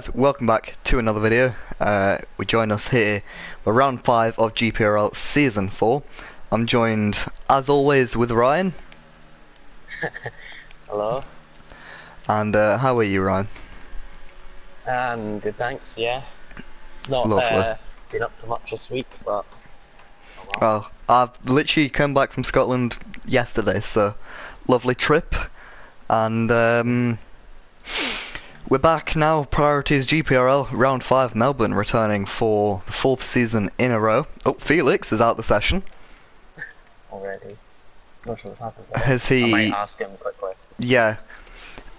guys, welcome back to another video. We join us here for round 5 of Gprl Season 4. I'm joined, as always, with Ryan. Hello. And how are you, Ryan? Good, thanks, yeah. Not been up to much this week, but... Oh well, I've literally come back from Scotland yesterday, so lovely trip. And we're back now. Priorities Gprl round 5 Melbourne, returning for the 4th season in a row. Oh, Felix is out the session already. Not sure what's happened. Has he? I might ask him quickly. Yeah.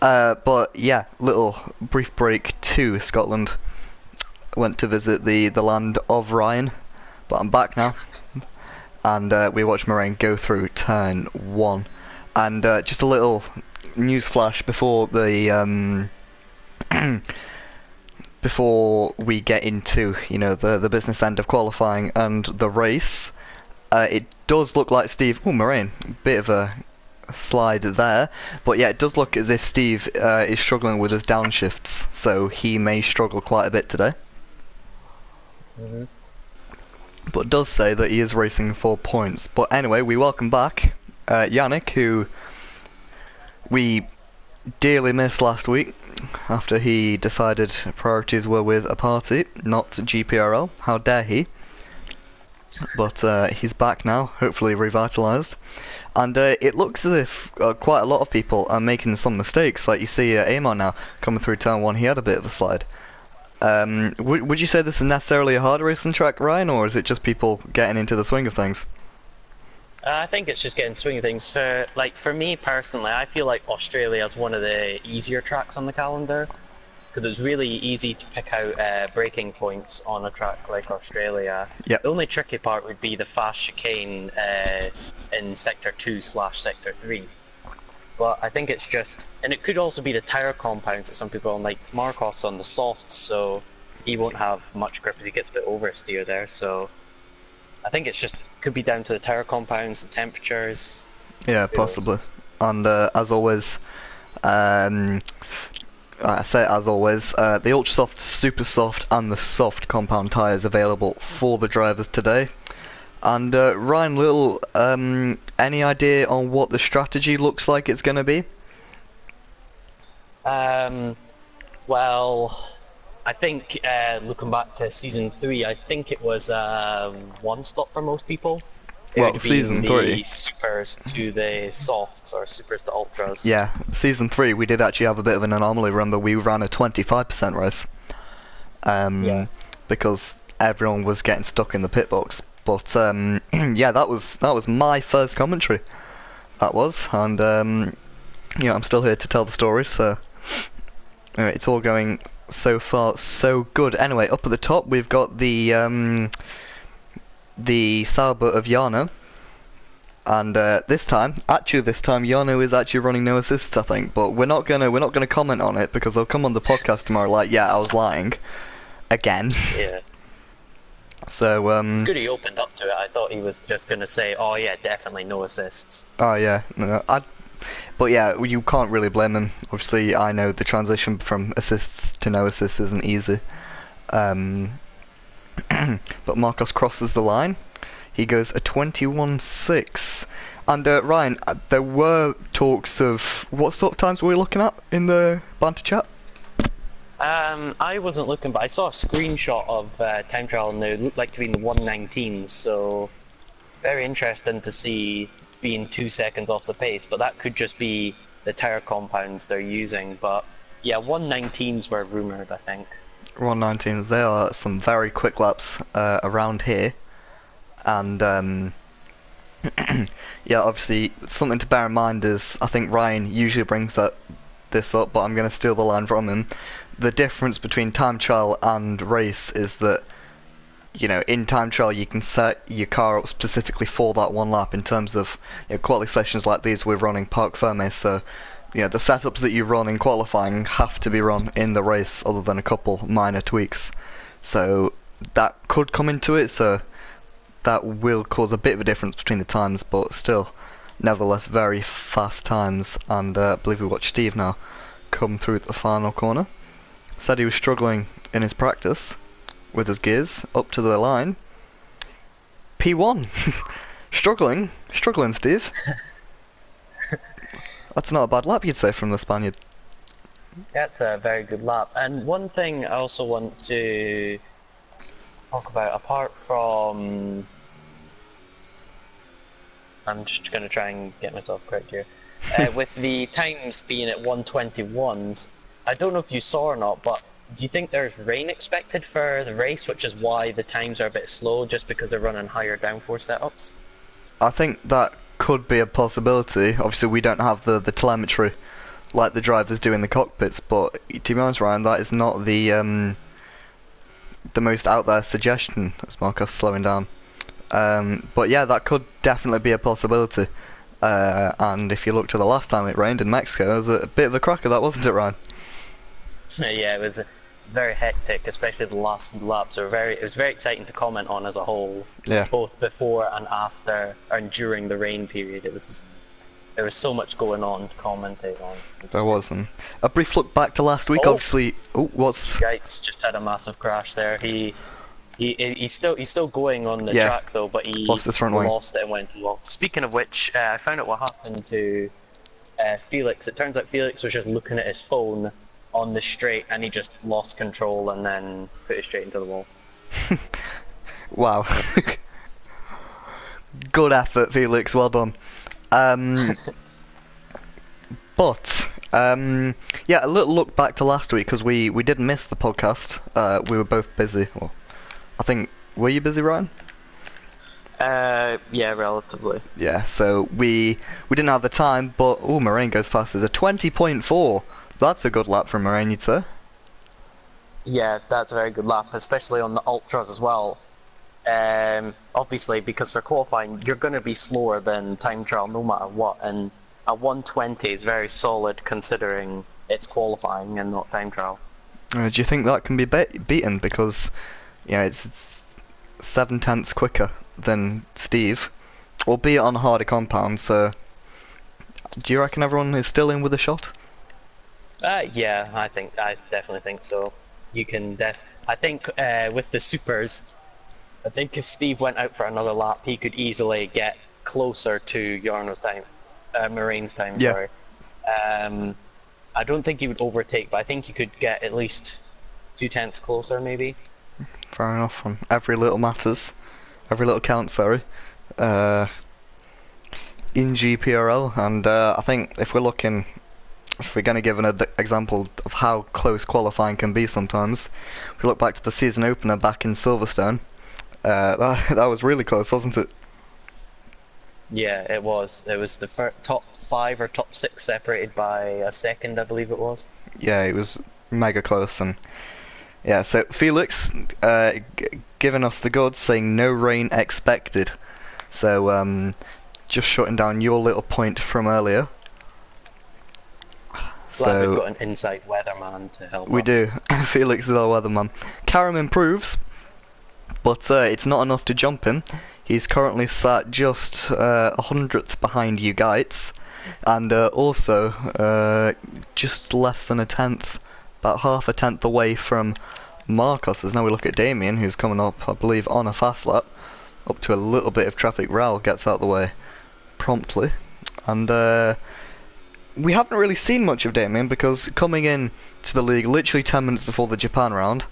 But yeah, little brief break to Scotland. Went to visit the land of Ryan, but I'm back now. And we watched Moraine go through turn 1. And just a little news flash before the before we get into, you know, the business end of qualifying and the race. It does look like Steve... Oh, Moraine, bit of a slide there. But yeah, it does look as if Steve is struggling with his downshifts, so he may struggle quite a bit today. But does say that he is racing for points. But anyway, we welcome back Yannick, who we dearly missed last week after he decided priorities were with a party, not GPRL. How dare he? But he's back now, hopefully revitalised. And it looks as if quite a lot of people are making some mistakes. Like you see Amon now coming through turn 1, he had a bit of a slide. Would you say this is necessarily a hard racing track, Ryan, or is it just people getting into the swing of things? I think it's just getting swing of things. For me personally, I feel like Australia is one of the easier tracks on the calendar, because it's really easy to pick out braking points on a track like Australia. Yep. The only tricky part would be the fast chicane in Sector 2/Sector 3. But I think it's just, and it could also be the tyre compounds that some people on, like Marcos on the softs, so he won't have much grip as he gets a bit oversteer there. So I think it's just, could be down to the tyre compounds, the temperatures. Yeah, possibly. And as always, I say as always, the Ultra Soft, Super Soft and the Soft compound tyres available for the drivers today. And Ryan, little, any idea on what the strategy looks like it's going to be? Well, I think looking back to season 3, I think it was one stop for most people. Well, season 3. The supers to the softs or supers to ultras. Yeah, season 3 we did actually have a bit of an anomaly. Remember, we ran a 25% race. Yeah. Because everyone was getting stuck in the pit box. But yeah, that was my first commentary. That was, and yeah, I'm still here to tell the story. So it's all going so far so good. Anyway, up at the top we've got the Sauber of Jarno, and this time Jarno is actually running no assists, I think. But we're not gonna comment on it because I'll come on the podcast tomorrow. Like, yeah, I was lying again. Yeah. So it's good he opened up to it. I thought he was just gonna say, "Oh yeah, definitely no assists." Oh yeah, no, but yeah, you can't really blame him. Obviously, I know the transition from assists to no assists isn't easy. But Marcos crosses the line. He goes a 21.6. And Ryan, there were talks of what sort of times were we looking at in the banter chat? I wasn't looking, but I saw a screenshot of time trial and it looked like to be in the 119s, so very interesting to see being 2 seconds off the pace, but that could just be the tyre compounds they're using. But yeah, 119s were rumoured, I think. 119s, there are some very quick laps around here, and yeah, obviously something to bear in mind is, I think Ryan usually brings this up, but I'm going to steal the line from him. The difference between time trial and race is that, you know, in time trial you can set your car up specifically for that one lap. In terms of, you know, quality sessions like these, we're running Parc Fermé, so you know the setups that you run in qualifying have to be run in the race, other than a couple minor tweaks. So that could come into it, so that will cause a bit of a difference between the times, but still, nevertheless, very fast times. And I believe we watch Steve now come through the final corner. said he was struggling in his practice with his gears up to the line. P1. Struggling, Steve. That's not a bad lap, you'd say, from the Spaniard. That's a very good lap. And one thing I also want to talk about, apart from... I'm just going to try and get myself correct here. With the times being at 121s, I don't know if you saw or not, but do you think there's rain expected for the race, which is why the times are a bit slow, just because they're running higher downforce setups? I think that could be a possibility. Obviously, we don't have the telemetry like the drivers do in the cockpits, but to be honest, Ryan, that is not the most out there suggestion. As Marcos slowing down. But yeah, that could definitely be a possibility. And if you look to the last time it rained in Mexico, it was a bit of a cracker, that wasn't it, Ryan? Yeah, it was very hectic, especially the last laps. It was very exciting to comment on as a whole. Yeah. Both before and after and during the rain period, there was so much going on to commentate on. There was. And a brief look back to last week, obviously. Oh, what's? Geitz just had a massive crash there. He's still going on the track though, but he lost his front wing. Lost it and went lost. Speaking of which, I found out what happened to Felix. It turns out Felix was just looking at his phone on the straight, and he just lost control and then put it straight into the wall. Wow. Good effort, Felix. Well done. But yeah, a little look back to last week because we did miss the podcast. We were both busy. Well, I think, were you busy, Ryan? Yeah, relatively. Yeah, so we didn't have the time, but Moraine goes fast. There's a 20.4. That's a good lap from Moraine, you'd say. Yeah, that's a very good lap, especially on the ultras as well. Obviously, because for qualifying, you're going to be slower than time trial no matter what, and a 120 is very solid considering it's qualifying and not time trial. Do you think that can be beaten? Because, yeah, it's 7/10 quicker than Steve, albeit on a harder compound, so do you reckon everyone is still in with a shot? Yeah, I definitely think so. You can I think with the supers, I think if Steve went out for another lap, he could easily get closer to Jarno's time, Moraine's time. Yeah. Sorry. I don't think he would overtake, but I think he could get at least 2/10 closer, maybe. Fair enough. Every little matters, every little counts. Sorry. In Gprl, and I think if we're going to give an example of how close qualifying can be sometimes, if we look back to the season opener back in Silverstone, that was really close, wasn't it? Yeah, it was. It was the top 5 or top 6 separated by a second, I believe it was. Yeah, it was mega close, and yeah. So Felix, giving us the goods, saying no rain expected. So just shutting down your little point from earlier. Glad we've got an inside weatherman to help us. We do. Felix is our weatherman. Karam improves, but it's not enough to jump him. He's currently sat just 100th behind you guys, and also just less than a 10th, about half a 10th away from Marcos. As now we look at Damien, who's coming up, I believe, on a fast lap, up to a little bit of traffic. Ral gets out of the way promptly, and we haven't really seen much of Damien because coming in to the league literally 10 minutes before the Japan round,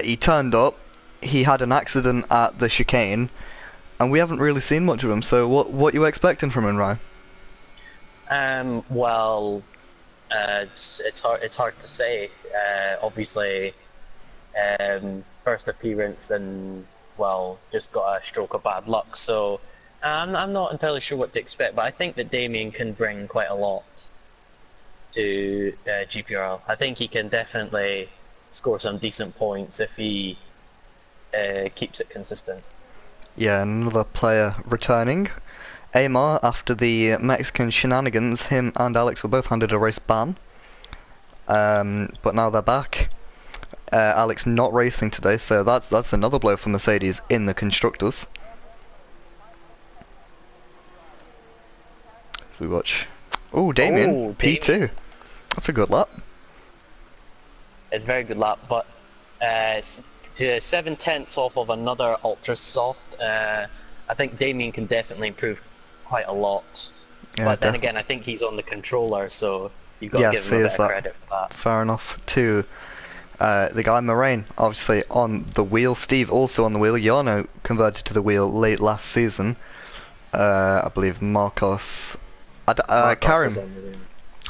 he turned up, he had an accident at the chicane, and we haven't really seen much of him. So what you expecting from him, Ryan? Well, it's hard to say. Obviously, first appearance and well, just got a stroke of bad luck. So I'm not entirely sure what to expect, but I think that Damien can bring quite a lot to GPRL. I think he can definitely score some decent points if he keeps it consistent. Yeah, another player returning. Amar, after the Mexican shenanigans, him and Alex were both handed a race ban. But now they're back. Alex not racing today, so that's another blow for Mercedes in the constructors. We watch. Oh, Damien, P2. That's a good lap. it's a very good lap, but to 7/10 off of another ultra soft, I think Damien can definitely improve quite a lot. Yeah, But then again, I think he's on the controller, so you've got to give yes, him he a is bit of that. credit for that. Fair enough. Too. The guy Moraine, obviously on the wheel. Steve also on the wheel. Jarno converted to the wheel late last season. I believe Marcos. Marcos is Karim. on the wheel.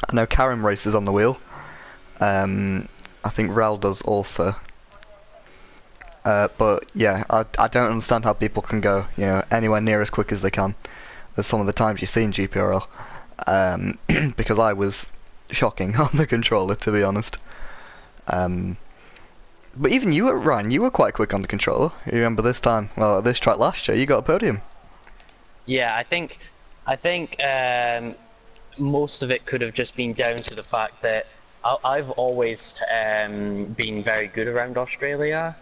I know Karim races on the wheel. I think Ral does also. But yeah, I don't understand how people can go, anywhere near as quick as they can. As some of the times you see in Gprl. Because I was shocking on the controller, to be honest. But even you, Ryan, you were quite quick on the controller. You remember this time? Well, at this track last year, you got a podium. Yeah, I think most of it could have just been down to the fact that I've always been very good around Australia.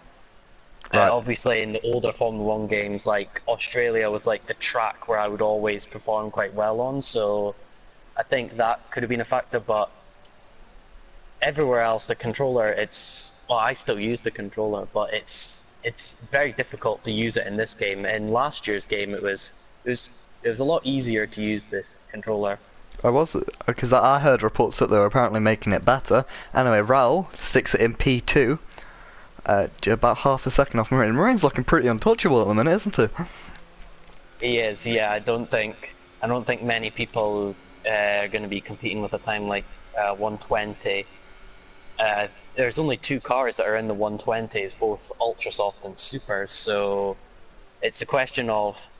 Right. Obviously, in the older Formula One games, like Australia was like the track where I would always perform quite well on. So I think that could have been a factor. But everywhere else, the controller, I still use the controller, but it's very difficult to use it in this game. In last year's game, it was a lot easier to use this controller. I was, because I heard reports that they were apparently making it better. Anyway, Raul sticks it in P2. About half a second off Marine. Marine's looking pretty untouchable at the minute, isn't he? He is, yeah. I don't think many people are going to be competing with a time like 120. There's only two cars that are in the 120s, both ultra soft and supers. So it's a question of,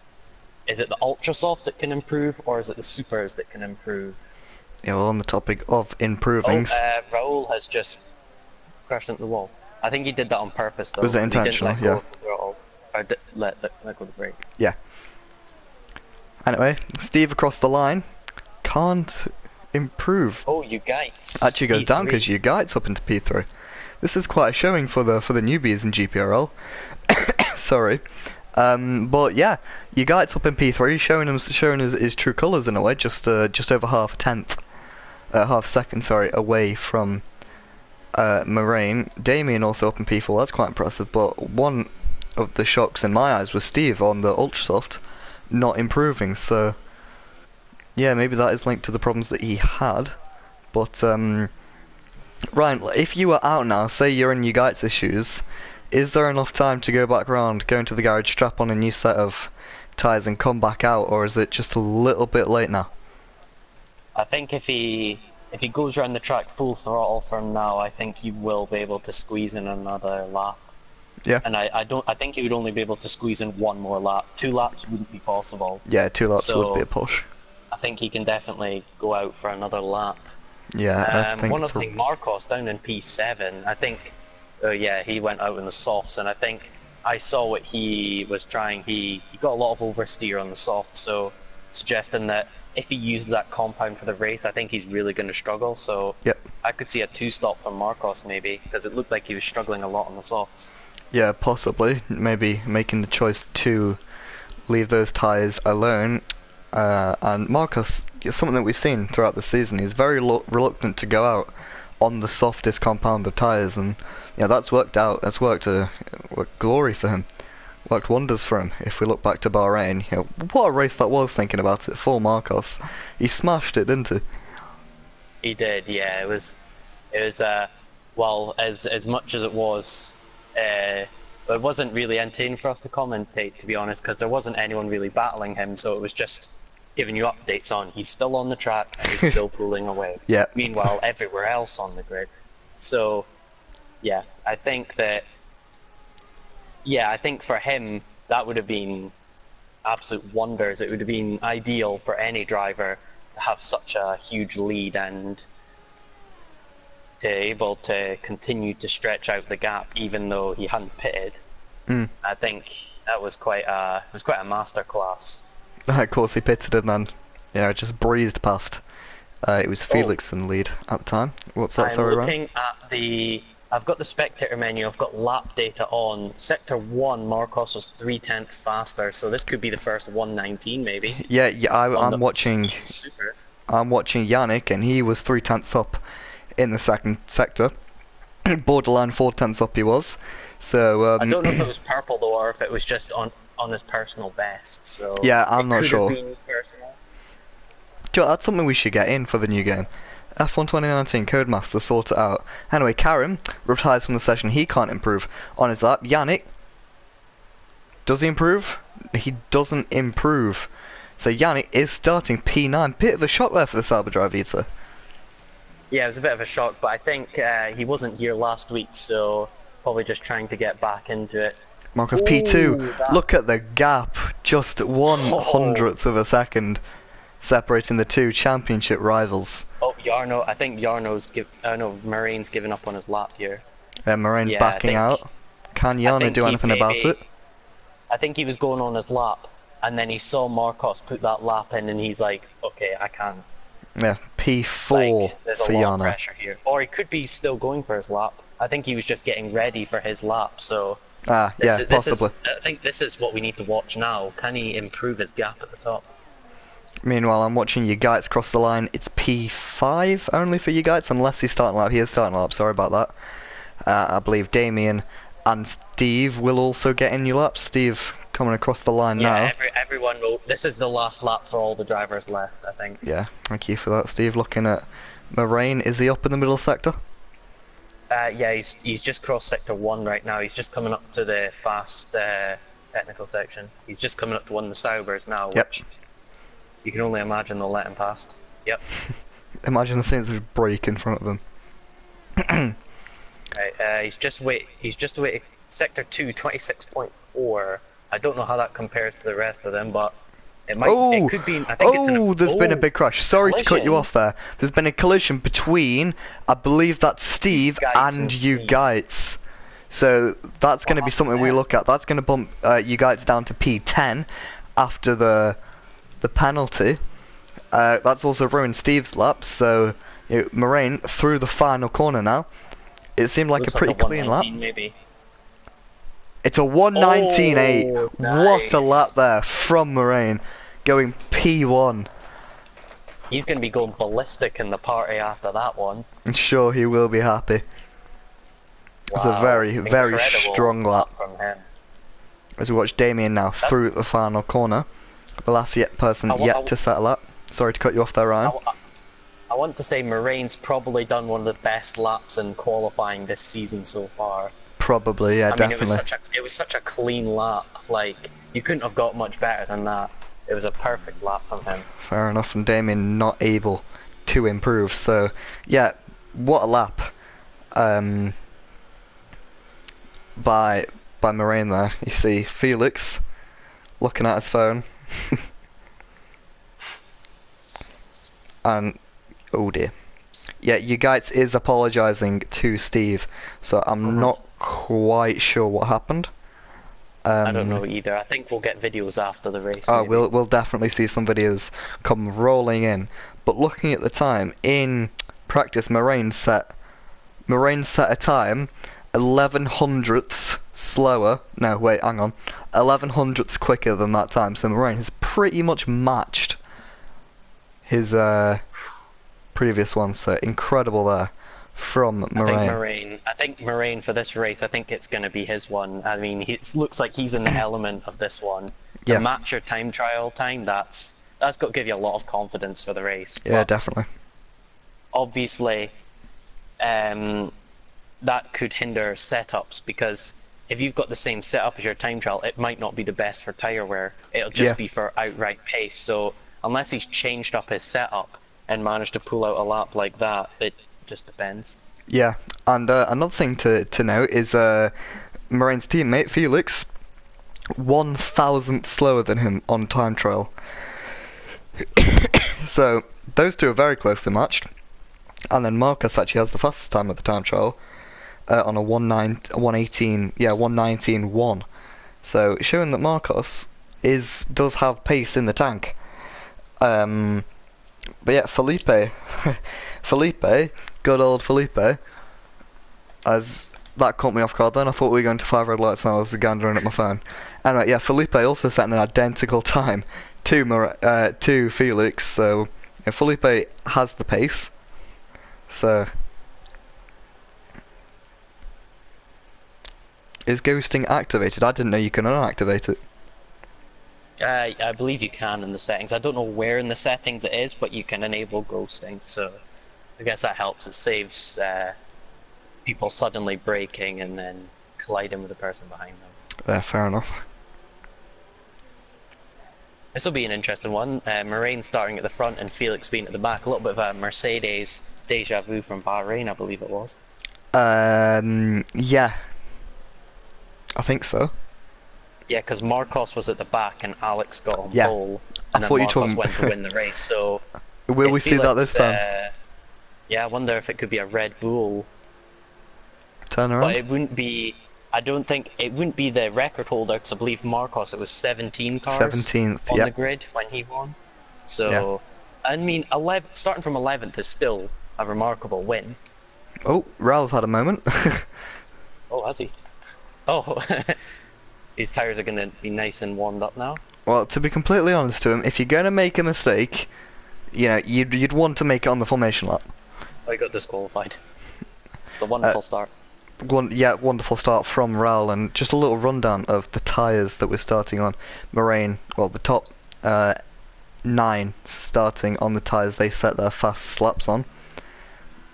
is it the ultra soft that can improve, or is it the supers that can improve? Yeah, well, on the topic of improving. Raul has just crashed into the wall. I think he did that on purpose, though. Was it 'cause he didn't intentional? let go Yeah. of the throttle, or let go of the brake. Yeah. Anyway, Steve across the line can't improve. Oh, you guys! Actually goes down P3. because you guides up into P3. This is quite a showing for the newbies in GPRL. Sorry. But yeah, you guides up in P3, showing his true colours in a way, just over half a second, away from Moraine. Damien also up in P4, that's quite impressive, but one of the shocks in my eyes was Steve on the Ultrasoft not improving, so yeah, maybe that is linked to the problems that he had. But Ryan, if you were out now, say you're in your Geitz issues, is there enough time to go back round, go into the garage, strap on a new set of tyres and come back out, or is it just a little bit late now? I think if he goes around the track full throttle from now, I think he will be able to squeeze in another lap. Yeah. And I think he would only be able to squeeze in one more lap. 2 laps wouldn't be possible. Yeah, 2 laps So- would be a push. I think he can definitely go out for another lap. Yeah, I think One it's other thing, Marcos down in P7, I think, yeah, he went out in the softs, and I think I saw what he was trying. He got a lot of oversteer on the softs, so suggesting that if he uses that compound for the race, I think he's really going to struggle. So Yep. I could see a 2-stop from Marcos maybe, because it looked like he was struggling a lot on the softs. Yeah, possibly. Maybe making the choice to leave those tyres alone. And Marcus, it's something that we've seen throughout the season. He's very reluctant to go out on the softest compound of tyres, and that's worked out. That's worked glory for him. Worked wonders for him. If we look back to Bahrain, what a race that was. Thinking about it, for Marcos, he smashed it, didn't he? He did, yeah. It was well, as much as it was, it wasn't really entertaining for us to commentate, to be honest, because there wasn't anyone really battling him. So it was just giving you updates on he's still on the track and he's still pulling away. Yeah. Meanwhile, everywhere else on the grid. So, yeah, I think for him that would have been absolute wonders. It would have been ideal for any driver to have such a huge lead and to able to continue to stretch out the gap even though he hadn't pitted. I think that was quite a masterclass. Of course, he pitted and then just breezed past. It was Felix in the lead at the time. What's that? Sorry, Ryan? I've got the spectator menu. I've got lap data on. Sector 1, Marcos was 0.3 faster, so this could be the first 119 maybe. Yeah. I'm watching. Supers. I'm watching Yannick, and he was 0.3 up in the second sector. Borderline 4 tenths up he was. So I don't know if it was purple though, or if it was just on his personal best. So yeah, I'm it not could have sure. been personal. Joe, that's something we should get in for the new game. F1 2019 Codemaster, sort it out. Anyway, Karim retires from the session. He can't improve on his lap. Yannick, does he improve? He doesn't improve. So Yannick is starting P9. Bit of a shock there for the Sauber driver, you'd say. Yeah, it was a bit of a shock, but I think he wasn't here last week, so probably just trying to get back into it. Marcus Ooh, P2. Look at that's- the gap. Just 1/100th of a second separating the two championship rivals. Oh, Jarno. I think Maraine's given up on his lap here. Moraine Yeah, backing out. Can I Jarno think do he anything about maybe- it? I think he was going on his lap, and then he saw Marcos put that lap in, and he's like, okay, I can. Yeah, P4 Like, there's for a lot of Jarno. pressure here. Or he could be still going for his lap. I think he was just getting ready for his lap, so... Ah, yeah, possibly. I think this is what we need to watch now. Can he improve his gap at the top? Meanwhile, I'm watching you guys cross the line. It's P5 only for you guys, unless he's starting lap. He is starting lap, sorry about that. I believe Damien and Steve will also get in your lap. Steve coming across the line now. Everyone will... This is the last lap for all the drivers left, I think. Yeah, thank you for that, Steve. Looking at Moraine, is he up in the middle sector? Yeah, he's just crossed sector 1 right now. He's just coming up to the fast technical section. He's just coming up to one of the Saubers now, Yep. which you can only imagine they'll let him past. Yep. Imagine the scenes of break in front of them. Right, he's just waiting. Sector 2, 26.4. I don't know how that compares to the rest of them, but it might. It could be. I think there's been a big crash. Sorry to cut you collision. off there. There's been a collision between, I believe that's Steve Gates and and you Steve. guys. So that's going to be happened something we there? look at. That's going to bump you guys down to P10 after the penalty. That's also ruined Steve's lap. So Moraine through the final corner now. It seemed like Looks a pretty clean lap. 119 maybe. It's a 119.8. Oh, What a lap nice. there from Moraine, going P1. He's going to be going ballistic in the party after that one. I'm sure he will be happy. It's a Wow, very, very incredible strong lap. from him. As we watch Damien now through the final corner. The last person yet to settle up. Sorry to cut you off there, Ryan. I want to say Moraine's probably done one of the best laps in qualifying this season so far. Probably, yeah, I mean, definitely. it was such a clean lap. Like, you couldn't have got much better than that. It was a perfect lap from him. Fair enough, and Damien not able to improve. So, yeah, what a lap by Moraine there. You see Felix looking at his phone. And, oh dear. Yeah, you guys is apologising to Steve, so I'm not quite sure what happened. I don't know either. I think we'll get videos after the race. Oh, maybe. we'll definitely see some videos come rolling in. But looking at the time in practice, Moraine set a time 11 hundredths slower. No, wait, hang on, 11 hundredths quicker than that time. So Moraine has pretty much matched his previous one. So incredible there from Moraine. I think Moraine for this race, I think it's going to be his one. I mean, it looks like he's in the element of this one. To Yeah. match your time trial time, that's got to give you a lot of confidence for the race. Yeah, But definitely. obviously, that could hinder setups, because if you've got the same setup as your time trial, it might not be the best for tyre wear. It'll just Yeah. be for outright pace. So unless he's changed up his setup and managed to pull out a lap like that, it just depends. Yeah, and another thing to note is Moraine's teammate Felix, 1,000th slower than him on time trial. So those two are very closely matched. And then Marcus actually has the fastest time at the time trial on a 1:18.1. So showing that Marcos does have pace in the tank. But yeah, Felipe, good old Felipe, as that caught me off guard then. I thought we were going to 5 red lights and I was gandering at my phone. Anyway, yeah, Felipe also set an identical time to Felix, so yeah, Felipe has the pace. So is ghosting activated? I didn't know you can unactivate it. I believe you can in the settings. I don't know where in the settings it is, but you can enable ghosting, so I guess that helps. It saves people suddenly braking and then colliding with the person behind them. Fair enough. This will be an interesting one. Moraine starting at the front and Felix being at the back. A little bit of a Mercedes deja vu from Bahrain, I believe it was. Yeah. I think so. Yeah, because Marcos was at the back and Alex got on Yeah. pole, I and then thought you Marcos told went to win the race. So Will we if see that Felix, this time? yeah, I wonder if it could be a Red Bull, Turn but around? it wouldn't be. I don't think it wouldn't be the record holder, because I believe Marcos, it was 17 cars 17th, on yep. the grid when he won. So, I mean, 11, starting from 11th is still a remarkable win. Oh, Raul's had a moment. Oh, has he? Oh, his tires are going to be nice and warmed up now. Well, to be completely honest to him, if you're going to make a mistake, you know, you'd want to make it on the formation lap. Oh, he got disqualified. The wonderful start. Wonderful start from Raul, and just a little rundown of the tyres that we're starting on. Moraine, well, the top 9 starting on the tyres they set their fast laps on.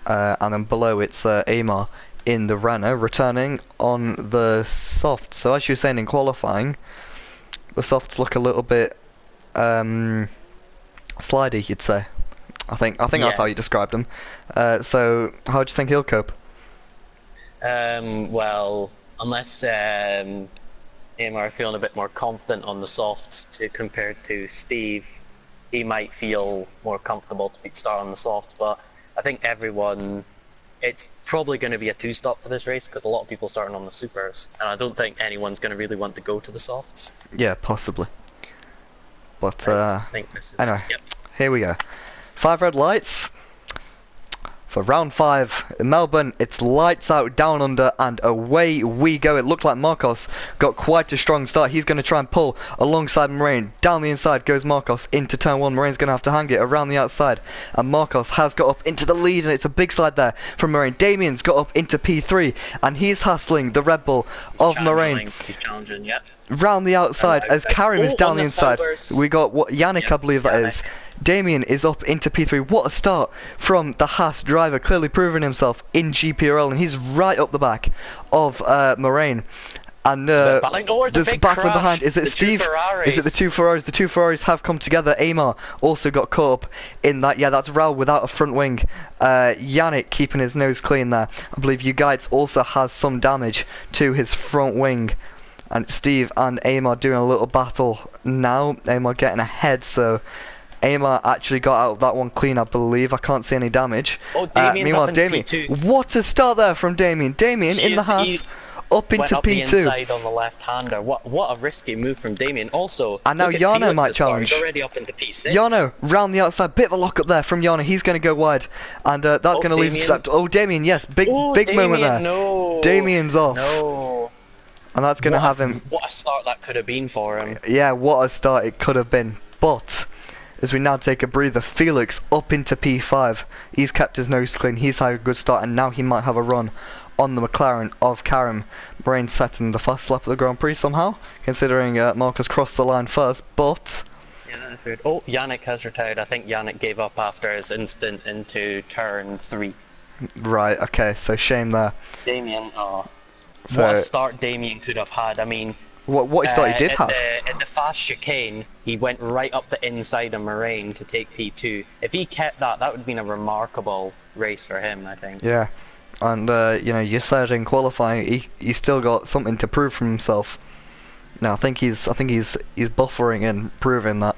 And then below it's Amar in the Renault, returning on the soft. So as you were saying in qualifying, the softs look a little bit slidey, you'd say. I think that's how you described them. So how do you think he'll cope? Well, unless Amar are feeling a bit more confident on the softs compared to Steve, he might feel more comfortable to start on the softs. But I think everyone, it's probably going to be a 2-stop for this race, because a lot of people starting on the supers, and I don't think anyone's going to really want to go to the softs. Yeah, possibly. But I think this is anyway, yep. Here we go. 5 red lights. For round 5 in Melbourne, it's lights out, down under, and away we go. It looked like Marcos got quite a strong start. He's going to try and pull alongside Moraine. Down the inside goes Marcos into turn 1. Moraine's going to have to hang it around the outside. And Marcos has got up into the lead, and it's a big slide there from Moraine. Damien's got up into P3, and he's hassling the Red Bull of Moraine. He's challenging, yep. Round the outside as Karim is down the inside. Silvers. We got Yannick, Yep, I believe that is. Damien is up into P3. What a start from the Haas driver, clearly proving himself in Gprl, and he's right up the back of Moraine. And there's a big battling crash. behind. Is it The Steve? two Ferraris. Is it the 2 Ferraris? The 2 Ferraris have come together. Amar also got caught up in that. Yeah, that's Raul without a front wing. Yannick keeping his nose clean there. I believe Ugaitz also has some damage to his front wing. And Steve and Amar doing a little battle now. Amar getting ahead, so Amar actually got out of that one clean, I believe. I can't see any damage. Oh, Damien's meanwhile, up in Damien. P2. What a start there from Damien. Damien in the Haas, up into went up P2. the inside on the left-hander. What a risky move from Damien. Also, And now look at Yano Felix's might start. challenge. He's already up into P6. Yano, round the outside, bit of a lock up there from Yano. He's going to go wide, and that's going to leave him stuck. Oh, Damien, yes, big moment there. No. Damien's off. No. And that's going to have him. What a start that could have been for him. Yeah, what a start it could have been. But as we now take a breather, Felix up into P5. He's kept his nose clean. He's had a good start, and now he might have a run on the McLaren of Karim. Moraine setting the fast lap of the Grand Prix somehow, considering Marcus crossed the line first. But Yeah, weird. Oh, Yannick has retired. I think Yannick gave up after his instant into turn 3. right, okay, so shame there. Damien, So- what a start Damien could have had. I mean, What he thought he did have. in the fast chicane, he went right up the inside of Moraine to take P2. If he kept that, that would have been a remarkable race for him, I think. Yeah, and you know, you said in qualifying he still got something to prove from himself. Now I think he's buffering and proving that,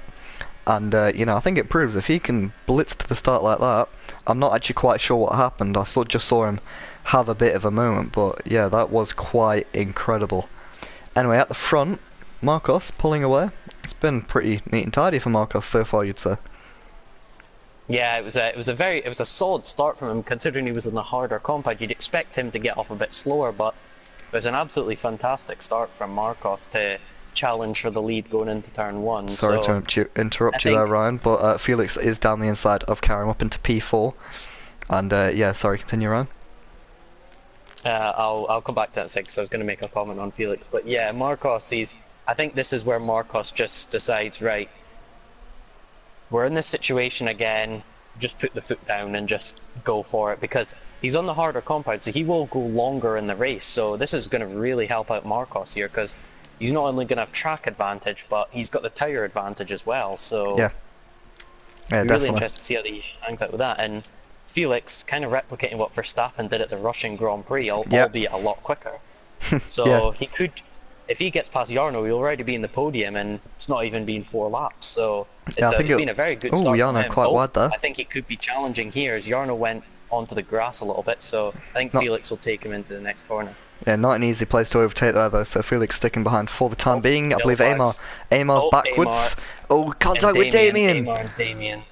and you know, I think it proves if he can blitz to the start like that. I'm not actually quite sure what happened. I just saw him have a bit of a moment, but yeah, that was quite incredible. Anyway, at the front, Marcos pulling away. It's been pretty neat and tidy for Marcos so far, you'd say. Yeah, it was a solid start from him, considering he was in a harder compound. You'd expect him to get off a bit slower, but it was an absolutely fantastic start from Marcos to challenge for the lead going into turn 1. Sorry to interrupt you there, Ryan, but Felix is down the inside of Karim up into P4. And yeah, sorry, continue, Ryan. I'll come back to that in a second, 'cause I was going to make a comment on Felix. But yeah, Marcos, I think this is where Marcos just decides, right, we're in this situation again, just put the foot down and just go for it, because he's on the harder compound, so he will go longer in the race. So this is going to really help out Marcos here, because he's not only going to have track advantage, but he's got the tyre advantage as well. So Yeah, be really definitely. interested to see how he hangs out with that. And Felix kind of replicating what Verstappen did at the Russian Grand Prix, Yeah. albeit a lot quicker. So Yeah. he could, if he gets past Yarno, he'll already be in the podium, and it's not even been 4 laps. So Yeah, I think it's been a very good Ooh, start. Yarno for him. quite wide there. I think he could be challenging here, as Yarno went onto the grass a little bit. So I think Not- Felix will take him into the next corner. Yeah, not an easy place to overtake there though, so Felix sticking behind for the time being. I yellow believe Amar's flags. backwards. Oh, contact with Damien! Amar and Damien.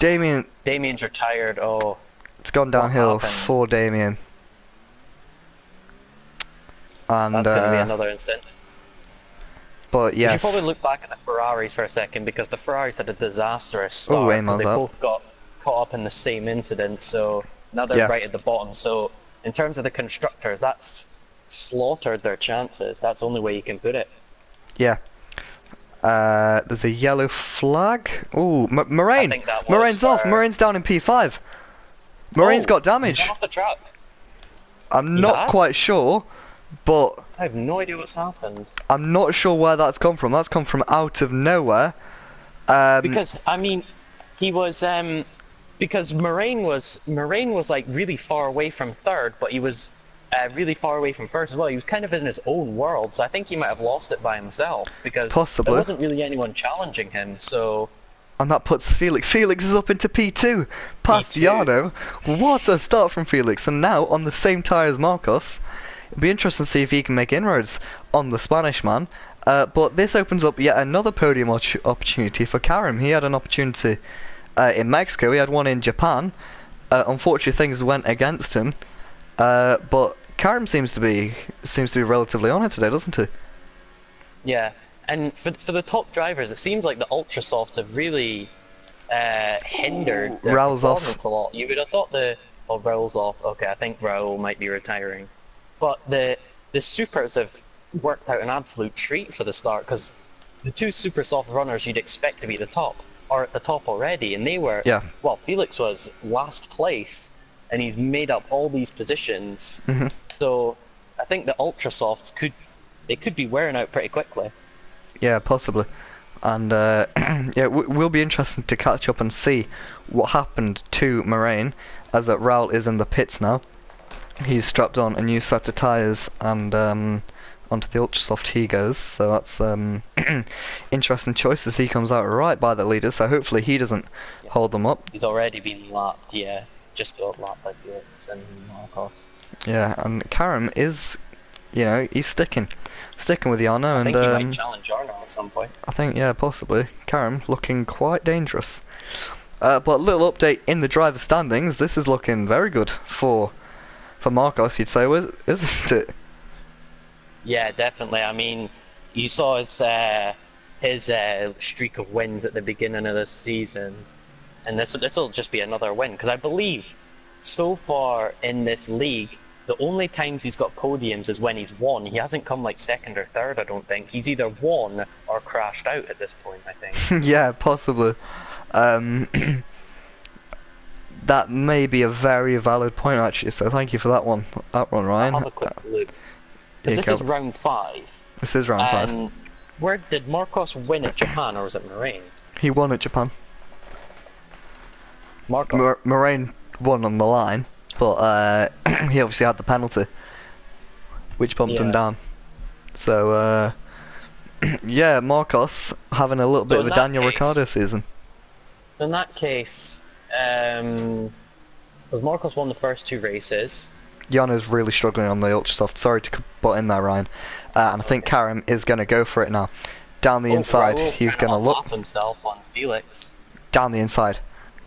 Damien, Damien's retired. Oh, it's gone downhill happened? for Damien. And, that's going to be another incident. but You yes. should probably look back at the Ferraris for a second, because the Ferraris had a disastrous start. Amar's They up. both got caught up in the same incident, so now they're Yeah. right at the bottom. So in terms of the constructors, that's slaughtered their chances. That's the only way you can put it. Yeah. There's a yellow flag. Ooh, Moraine! I think that was Moraine's off! for- Moraine's down in P5. Moraine's got He's damage. gone off the track. I'm He not has? quite sure, but I have no idea what's happened. I'm not sure where that's come from. That's come from out of nowhere. Because I mean, he was because Moraine was like really far away from third, but he was really far away from first as well. He was kind of in his own world, so I think he might have lost it by himself, because Possibly. there wasn't really anyone challenging him. So And that puts Felix. Felix is up into P2. Past P2. Yarno. What a start from Felix. And now on the same tyre as Marcos. It'll be interesting to see if he can make inroads on the Spanish man. But this opens up yet another podium opportunity for Karim. He had an opportunity in Mexico. He had one in Japan. Unfortunately, things went against him. But Karim seems to be relatively on it today, doesn't he? yeah, and for the top drivers, it seems like the ultra softs have really hindered their Raul's off. performance a lot. You would have thought Raul's off. Okay, I think Raul might be retiring, but the supers have worked out an absolute treat for the start, because the 2 super soft runners you'd expect to be at the top are at the top already, and they were. Yeah. Well, Felix was last place, and he's made up all these positions. Mhm. So I think the ultra softs could be wearing out pretty quickly. Yeah, possibly. And yeah, it will be interesting to catch up and see what happened to Moraine, as that Raul is in the pits now. He's strapped on a new set of tyres, and onto the Ultrasoft he goes. So that's interesting choices. He comes out right by the leader, so hopefully he doesn't hold them up. He's already been lapped, yeah. Just got lapped by Felix and Marcos. Yeah, and Karim is, he's sticking with Yarno, I and think he might challenge Arno at some point. I think, yeah, possibly. Karim looking quite dangerous. But a little update in the driver standings. This is looking very good for Marcos, you'd say, isn't it? Yeah, definitely. I mean, you saw his streak of wins at the beginning of this season, and this will just be another win, because I believe so far in this league, the only times he's got podiums is when he's won. He hasn't come like second or third, I don't think. He's either won or crashed out at this point, I think. Yeah, possibly. That may be a very valid point, actually, so thank you for that one, Ryan. I'll have a quick look. Yeah, This is round 5. This is round 5. And where did Marcos win at Japan, or was it Moraine? He won at Japan. Marcos. Moraine won on the line, but he obviously had the penalty, which bumped him Yeah. down. So, yeah, Marcos having a little bit So of in a that Daniel case- Ricciardo season. In that case, was Marcos won the first 2 races? Yano's really struggling on the Ultrasoft. Sorry to butt in there, Ryan. And I think Karim is going to go for it now. Down the inside, Raul's he's trying going to look. lap himself on Felix. Down the inside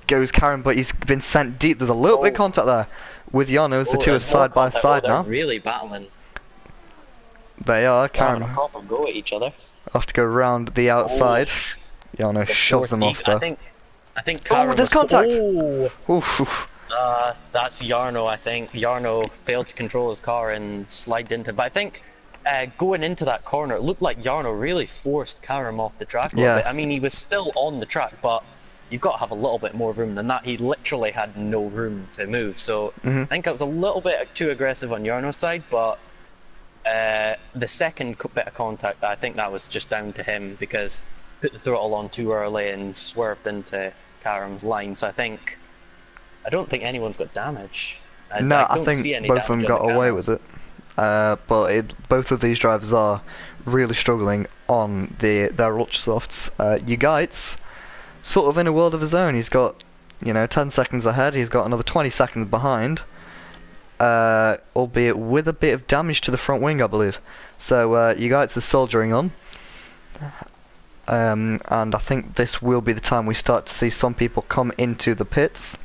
goes Karim, but he's been sent deep. There's a little bit of contact there with Yano as the two are there's more side by contact. side They're now. really battling. They are. They're having Karim a proper go at each other. have to go round the outside. Yano The shoves fourth him off league, there. I think Karim there's was... contact! Oh, Oof, oof. That's Yarno, I think. Yarno failed to control his car and slid into. But I think going into that corner, it looked like Yarno really forced Karam off the track a little Yeah. bit. I mean, he was still on the track, but you've got to have a little bit more room than that. He literally had no room to move. So I think it was a little bit too aggressive on Yarno's side, but the second bit of contact, I think that was just down to him because put the throttle on too early and swerved into Karam's line. So I don't think anyone's got damage. No, I I don't see think any both of them damage on got the away cars. with it. Both of these drivers are really struggling on their ultra softs. Ugait's sort of in a world of his own. He's got, 10 seconds ahead. He's got another 20 seconds behind. Albeit with a bit of damage to the front wing, I believe. So Ugait's is soldiering on. And I think this will be the time we start to see some people come into the pits.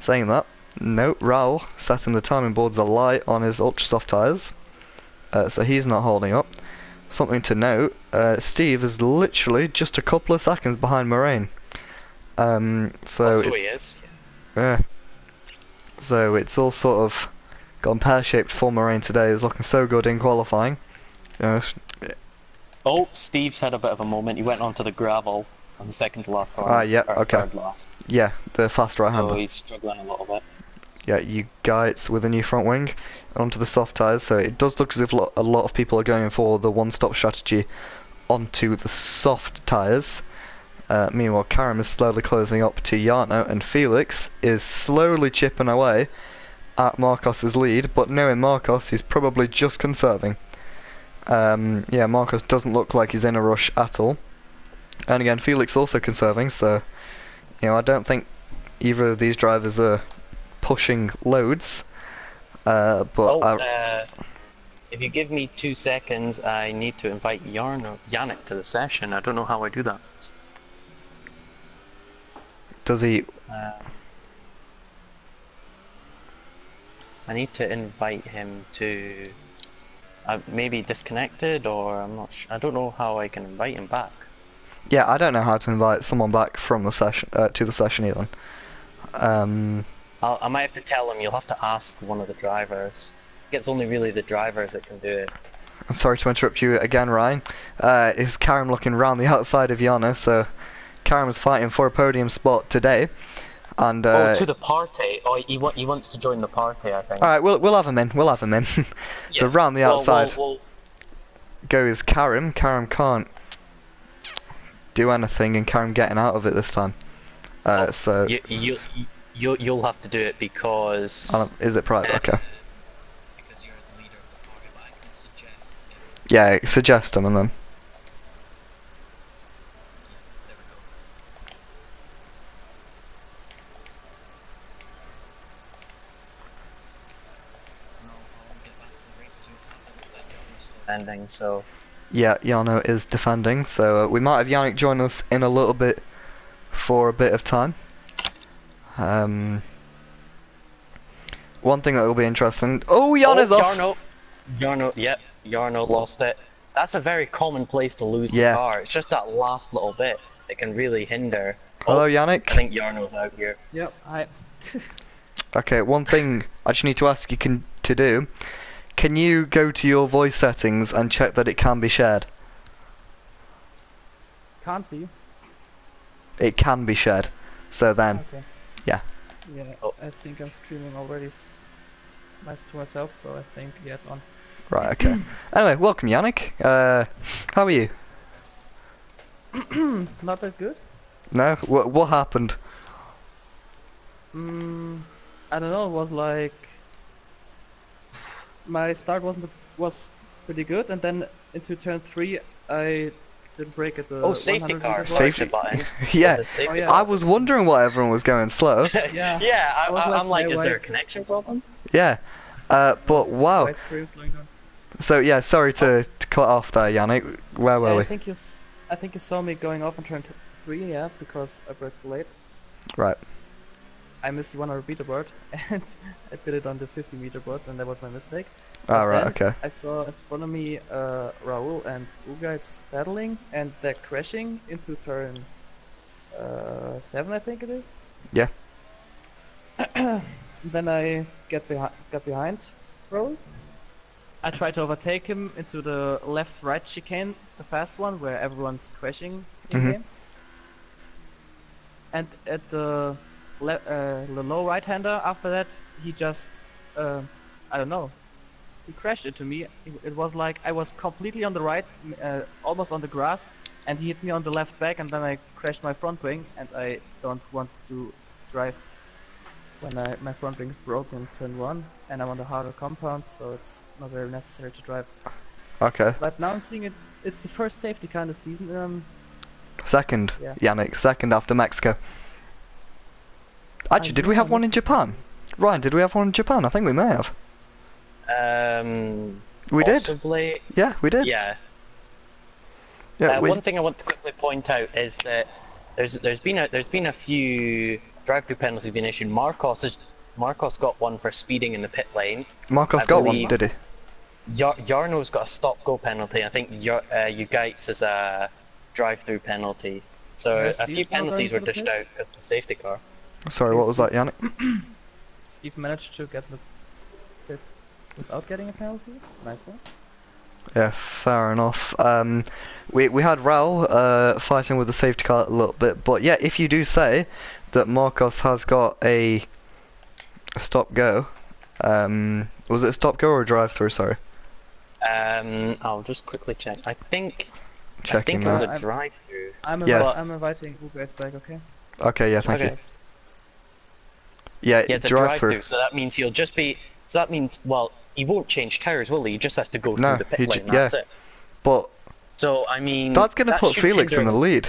Saying that, no, Raul setting the timing boards alight on his ultra soft tyres, so he's not holding up. Something to note, Steve is literally just a couple of seconds behind Moraine. So he is. Yeah. So it's all sort of gone pear-shaped for Moraine today. He was looking so good in qualifying. Oh, Steve's had a bit of a moment. He went onto the gravel on the second to last corner. Yeah, or okay. Third last. Yeah, the fast right-hander. So he's struggling a little bit. Yeah, Ugait's with a new front wing onto the soft tyres, so it does look as if a lot of people are going for the one-stop strategy onto the soft tyres. Meanwhile, Karam is slowly closing up to Yarno, and Felix is slowly chipping away at Marcos's lead, but knowing Marcos, he's probably just conserving. Yeah, Marcos doesn't look like he's in a rush at all. And again, Felix also conserving, so, I don't think either of these drivers are pushing loads. If you give me 2 seconds, I need to invite Yannick to the session. I don't know how I do that. Does he? I need to invite him to maybe disconnected, or I'm not sure. I don't know how I can invite him back. Yeah, I don't know how to invite someone back from the session to the session either. I might have to tell him. You'll have to ask one of the drivers. It's only really the drivers that can do it. I'm sorry to interrupt you again, Ryan. Is Karam looking round the outside of Yana? So Karam is fighting for a podium spot today. And to the party. Oh, he wants to join the party, I think. All right, we'll have him in. We'll have him in. So round the outside goes Karam. Karam can't do anything, and Karam getting out of it this time. So you'll have to do it because. Is it private? Okay. Because you're the leader of the party, but I can suggest. Yeah, suggest him and then. Ending, so yeah, Yano is defending, so we might have Yannick join us in a little bit for a bit of time. One thing that will be interesting. Oh, Yano's off. Yarno, yep, Yarno lost it. That's a very common place to lose the car. It's just that last little bit that can really hinder. Hello, Yannick. I think Yarno's out here. Yep, hi. Okay, one thing I just need to ask you to do. Can you go to your voice settings and check that it can be shared? Can't be. It can be shared. So then, Okay. yeah. Yeah, I think I'm streaming already to myself, so I think, yeah, it's on. Right, okay. Anyway, welcome Yannick. How are you? Not that good. No? What happened? I don't know, it was like... My start was pretty good, and then into turn 3 I didn't brake at the safety 100 car. meter Safety. Button. Yeah. Safety I was wondering why everyone was going slow. Yeah. Yeah, I'm like, is there a wise. connection problem? Yeah. But wow. White screen slowing down. So yeah, sorry to cut off there, Yannick. Where were Yeah, we? I think you saw me going off on turn 3, yeah, because I braked late. Right. I missed the 100 meter board, and I put it on the 50 meter board, and that was my mistake. Ah, right, Then okay. I saw in front of me Raul and Ugait's battling, and they're crashing into turn 7, I think it is. Yeah. Then I get behind Roll. I try to overtake him into the left-right chicane, the fast one, where everyone's crashing in Mhm. game. And at the low right-hander, after that, he just, I don't know, he crashed into me. It was like I was completely on the right, almost on the grass, and he hit me on the left back, and then I crashed my front wing, and I don't want to drive when my front wing is broken in turn 1, and I'm on the harder compound, so it's not very necessary to drive. Okay. But now I'm seeing it's the first safety car in the season. Second, Yeah. Yannick. Second after Mexico. Actually, did we yeah, have one in missed- Japan? Ryan, did we have one in Japan? I think we may have. We did. Possibly. Yeah, we did. Yeah. Yeah, One thing I want to quickly point out is that there's been a few drive-through penalties been issued. Marcos got one for speeding in the pit lane. Marcos I got one, believe- did he? Jarno's got a stop-go penalty. I think Ugait's is a drive-through penalty. So Yeah, a few Steve's not penalties were going to the dished out pits. at the safety car. Sorry, what was that, Yannick? Steve managed to get the pit without getting a penalty. Nice one. Yeah, fair enough. We had Raul fighting with the safety car a little bit, but yeah, if you do say that Marcos has got a stop go, was it a stop go or a drive through? Sorry, I'll just quickly check. I think checking it was that. a drive-through. Yeah. I'm inviting Ugait's back. Okay. Okay, yeah, thank Okay. you. Yeah, Yeah, it's a drive through. drive-through, so that means he'll just be. So that means, well, he won't change tires, will he? He just has to go No, through the he pit j- lane. That's yeah. it. But So I mean, that's gonna that put should Felix in hinder the him. lead.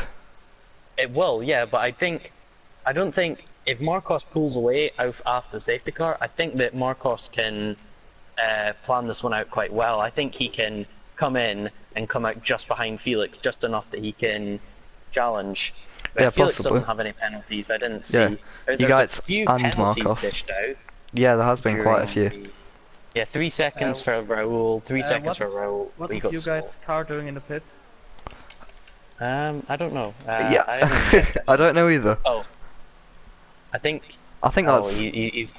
It will, yeah, but I don't think if Marcos pulls away out after the safety car, I think that Marcos can plan this one out quite well. I think he can come in and come out just behind Felix, just enough that he can challenge. But Yeah, Felix possibly. doesn't have any penalties. I didn't see. Yeah, There's you a guys few and penalties Marcos. dished out. Yeah, there has been quite a few. during the- Yeah, 3 seconds for Raul, 3 seconds for Raul. What we is got you scored. guys' car doing in the pits? I don't know. Yeah, I haven't I don't know either. Oh, I think. I think Oh, that's. he's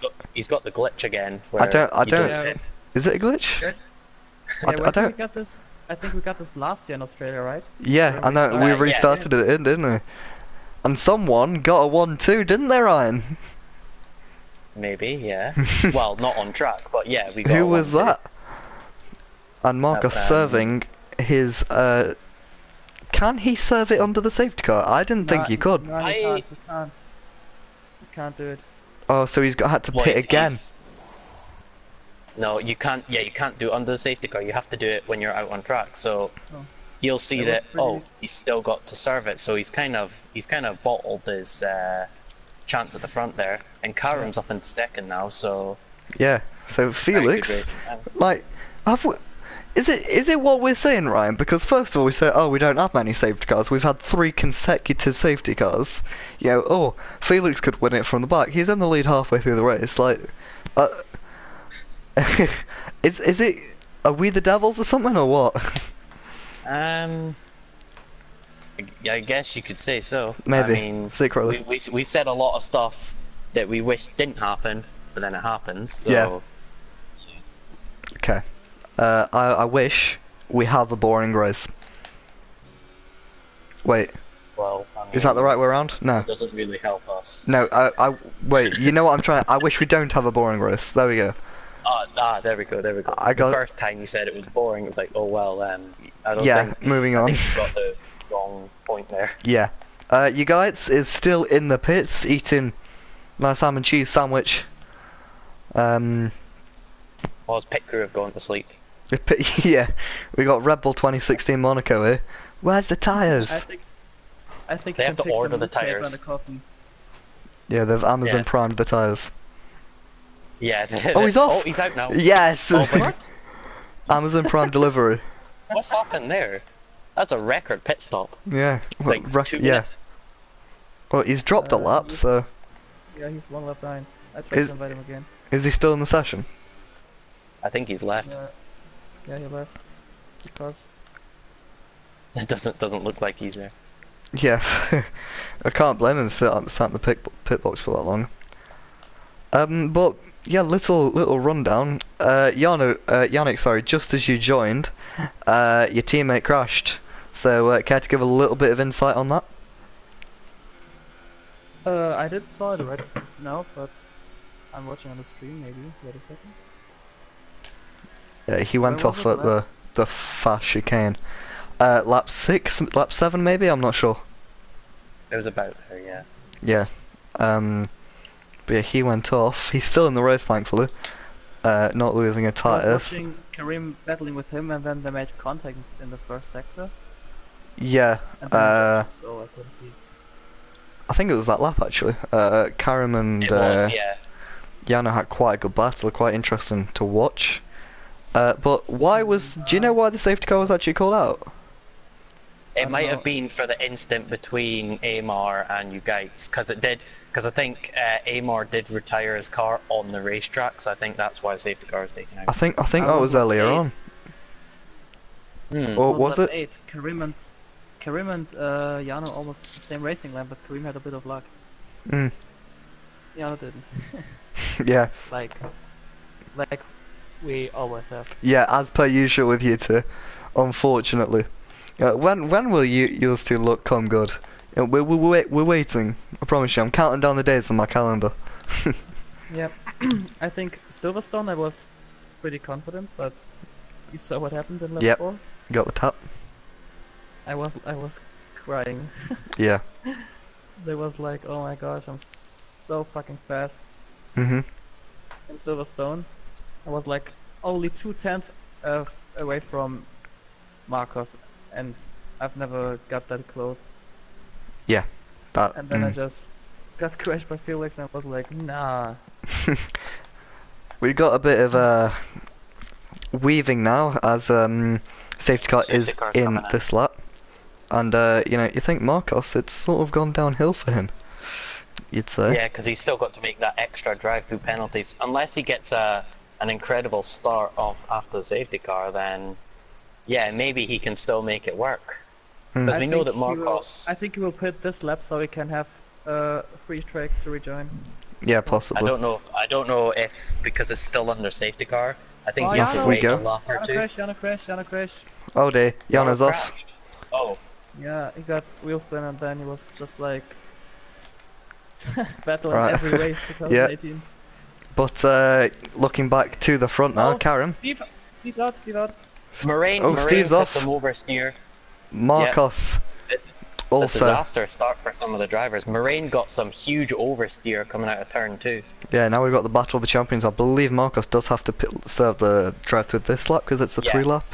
got the glitch again. I don't- where he don't- Is it a glitch? Yeah, I when did we don't. got this? I think we got this last year in Australia, right? Yeah, I know. We Yeah, restarted it in, didn't we? And someone got a 1-2, didn't they, Ryan? Maybe, yeah. Well, not on track, but yeah, we got. Who a was 1-2. that? And Marcus serving his. Can he serve it under the safety car? I didn't think you could. No, you can't. You can't. You can't do it. Oh, so had to Well, pit again. No, you can't. Yeah, you can't do it under the safety car. You have to do it when you're out on track. So Oh. he'll see It was that. pretty- Oh, he's still got to serve it. So he's kind of bottled his chance at the front there. And Karam's up in second now. So Yeah. So very good Felix, racing. like, is it what we're saying, Ryan? Because first of all, we say, oh, we don't have many safety cars. We've had 3 consecutive safety cars. You know, oh, Felix could win it from the back. He's in the lead halfway through the race. Like, is it? Are we the devils or something, or what? I guess you could say so. Maybe, I mean, secretly. we said a lot of stuff that we wish didn't happen, but then it happens. So Yeah. Okay. I wish we have a boring race. Wait, well, I mean, is that the right way around? No. It doesn't really help us. No, wait, you know what I'm trying. I wish we don't have a boring race. There we go. There we go. I got- The first time you said it was boring, it was like, oh well. I don't Yeah, think. moving I on. think you got the wrong point there. Yeah. You guys is still in the pits eating my salmon and cheese sandwich. Well, his pit crew have gone to sleep. Yeah, we got Red Bull 2016 Monaco here. Where's the tyres? I think They you have can to pick order some the newspaper tyres. and a coffee. Yeah, they've Amazon Yeah. primed the tyres. Yeah. Oh, he's off! Oh, he's out now. Yes! Oh, but Amazon Prime delivery. what's happened there? That's a record pit stop. Yeah. Like Rec- 2 yeah. minutes. Well, he's dropped a lap, He's- so Yeah, he's 1 lap behind. I tried Is- to invite him again. is he still in the session? I think he's left. Yeah, he left. Because It doesn't look like he's there. Yeah. I can't blame him sat in the pit box for that long. But yeah, little rundown. Yannick, sorry, just as you joined, your teammate crashed. So, care to give a little bit of insight on that? I did saw it right now, but I'm watching on the stream. Maybe wait a second. Yeah, he went Where was off it, at the fast chicane. Lap 6, lap 7 maybe, I'm not sure. It was about there, yeah. Yeah. But yeah, he went off. He's still in the race, thankfully. Not losing a I was tires. watching Karim battling with him, and then they made contact in the first sector, Yeah. and then I crashed, so I couldn't see. I think it was that lap actually. Karim and It was, yeah. Yana had quite a good battle, quite interesting to watch. But why was? Do you know why the safety car was actually called out? It might have been for the instant between Amar and you guys, because it did. Because I think Amar did retire his car on the racetrack, so I think that's why the safety car was taken out. I think that was earlier on. Or was lap it? 8. Karim and Jano almost the same racing lap, but Karim had a bit of luck. Mm. Jano didn't. Yeah. like we always have. Yeah, as per usual with you two, unfortunately. When will yours two look come good? We're waiting. I promise you. I'm counting down the days on my calendar. Yep. I think Silverstone I was pretty confident, but you saw what happened in lap Yep. 4. Got the tap. I was crying. Yeah. They was like, oh my gosh, I'm so fucking fast Mhm. in Silverstone. I was like only 2/10 away from Marcos, and I've never got that close. Yeah. That. And then I just got crashed by Felix, and I was like, nah. We got a bit of weaving now as safety car is Safety car's in coming in. this lap, and you think Marcos, it's sort of gone downhill for him. You'd say. Yeah, because he's still got to make that extra drive-through penalties. Unless he gets an incredible start off after the safety car, then yeah, maybe he can still make it work. Mm. Because we know think that he will- Marcos. I think he will pit this lap so he can have a free track to rejoin. Yeah, possibly. I don't know if because it's still under safety car. I think Oh, he has Jano. to wait There a we go. lap or Jano two. crashed, Jano crashed. Oh dear, Jano's off. crashed. Oh, Yeah, he got wheel spin, and then he was just like battling Right. every race 2018. But looking back to the front now, Oh, Karim, Steve's out. Moraine. Oh, Moraine Steve's had off. some oversteer. Marcos, A also. disaster start for some of the drivers. Moraine got some huge oversteer coming out of turn 2. Yeah, now we've got the Battle of the Champions. I believe Marcos does have to serve the drive through this lap because it's a Yeah. 3 lap.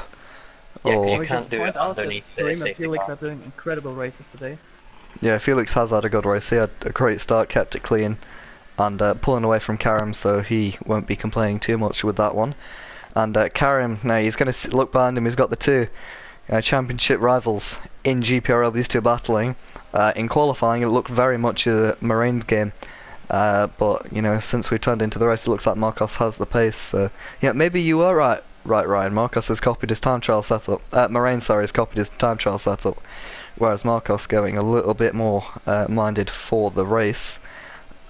Yeah, Or you We can't just do point it out that underneath the Karim and safety Felix car. are doing incredible races today. yeah, Felix has had a good race. He had a great start, kept it clean, and pulling away from Karim, so he won't be complaining too much with that one. And Karim, now he's going to look behind him. He's got the two championship rivals in GPRL. These two battling. In qualifying, it looked very much a Moraine's game. But since we turned into the race, it looks like Marcos has the pace. So yeah, maybe you were right, Ryan. Marcos has copied his time trial setup. Moraine, sorry, has copied his time trial setup, whereas Marcos going a little bit more minded for the race.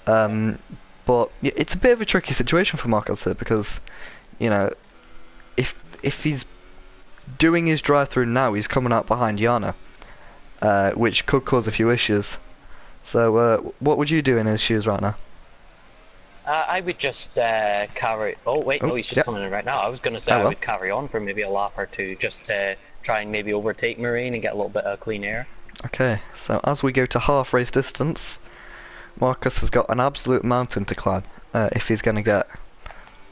But yeah, it's a bit of a tricky situation for Marcos here because, if he's doing his drive-through now, he's coming out behind Yana, which could cause a few issues. So, what would you do in his shoes right now? I would just carry. Oh wait, Oh, no, he's just yep. coming in right now. I was going to say Oh, I well. would carry on for maybe a lap or two, just to try and maybe overtake Moraine and get a little bit of clean air. Okay, so as we go to half race distance, Marcus has got an absolute mountain to climb if he's going to get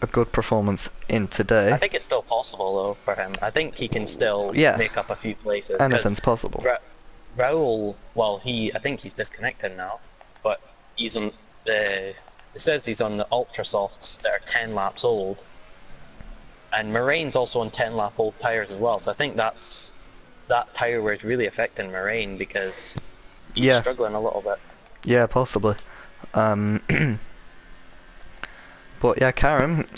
a good performance in today. I think it's still possible though for him. I think he can still Yeah. make up a few places. 'cause Anything's possible. Raul, well, I think he's disconnected now, but he's on the. It says he's on the ultra softs that are 10 laps old, and Moraine's also on 10 lap old tires as well. So I think that tire wear is really affecting Moraine because he's Yeah. struggling a little bit. Yeah, possibly. But yeah, Karim,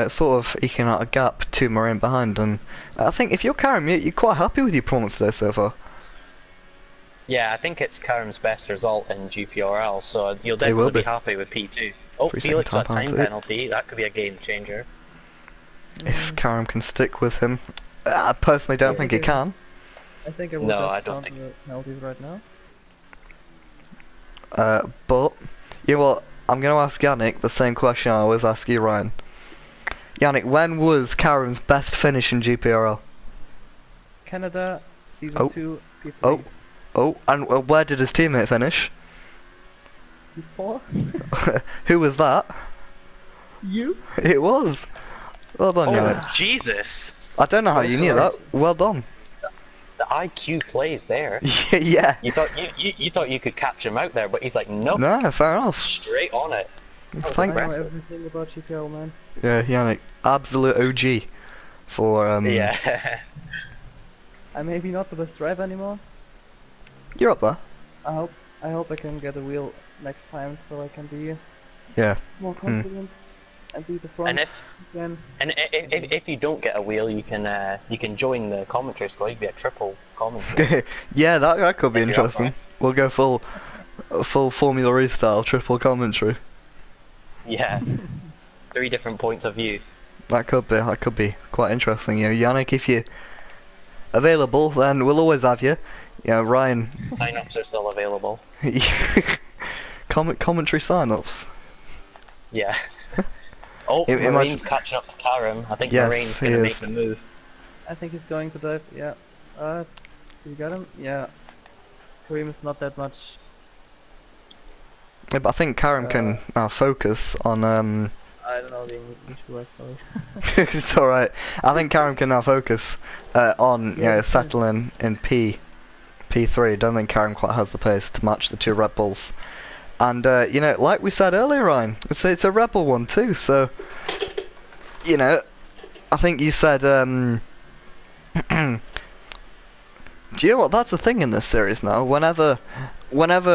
sort of eking out a gap to Moraine behind, and I think if you're Karim, you're quite happy with your performance today so far. Yeah, I think it's Karim's best result in GPRL, so you'll They will definitely be. be happy with P2. Oh, 3 second Felix time got time penalty. penalty. That could be a game changer. If Karam can stick with him. I personally don't Yeah, think he okay. can. I think I will No, I just don't count think- the penalties right now. But, you know what? I'm going to ask Yannick the same question I always ask you, Ryan. Yannick, when was Karam's best finish in GPRL? Canada, season Oh. 2, P3. Oh. Oh, and where did his teammate finish? P4? Who was that? You? It was. Well done, Yannick. Oh, Jesus! I don't know how you knew that. Well done. The IQ plays there. Yeah. You thought you thought you could catch him out there, but he's like, nope, No, fair enough. straight on it. That was Thank- I know impressive. everything about GPL, man. Yeah, Yannick, absolute OG for Yeah. I'm maybe not the best driver anymore. You're up there. I hope I can get a wheel next time so I can be Yeah. more confident and be the front And if again. if you don't get a wheel, you can join the commentary squad. You can be a triple commentary. Yeah, that could be If you're up interesting. for it. We'll go full Formula E style triple commentary. Yeah. 3 different points of view. That could be quite interesting. You know, Yannick, if you're available, then we'll always have you. Yeah, Ryan. Sign-ups are still available. Commentary sign-ups. Yeah. Oh, Imagine- Maraine's catching up to Karam. I think Yes, Maraine's he going to make is. the move. I think he's going to dive. Yeah. Did you got him? Yeah. Kareem is not that much. Yeah, but I think Karam can focus on I don't know the English word. Sorry. it's alright. I think Karam can now focus on Yeah, settling in P3. Don't think Karam quite has the pace to match the 2 Red Bulls. And you know, like we said earlier, Ryan, it's a Red Bull one too. So you know, I think you said do you know what? That's the thing in this series now. Whenever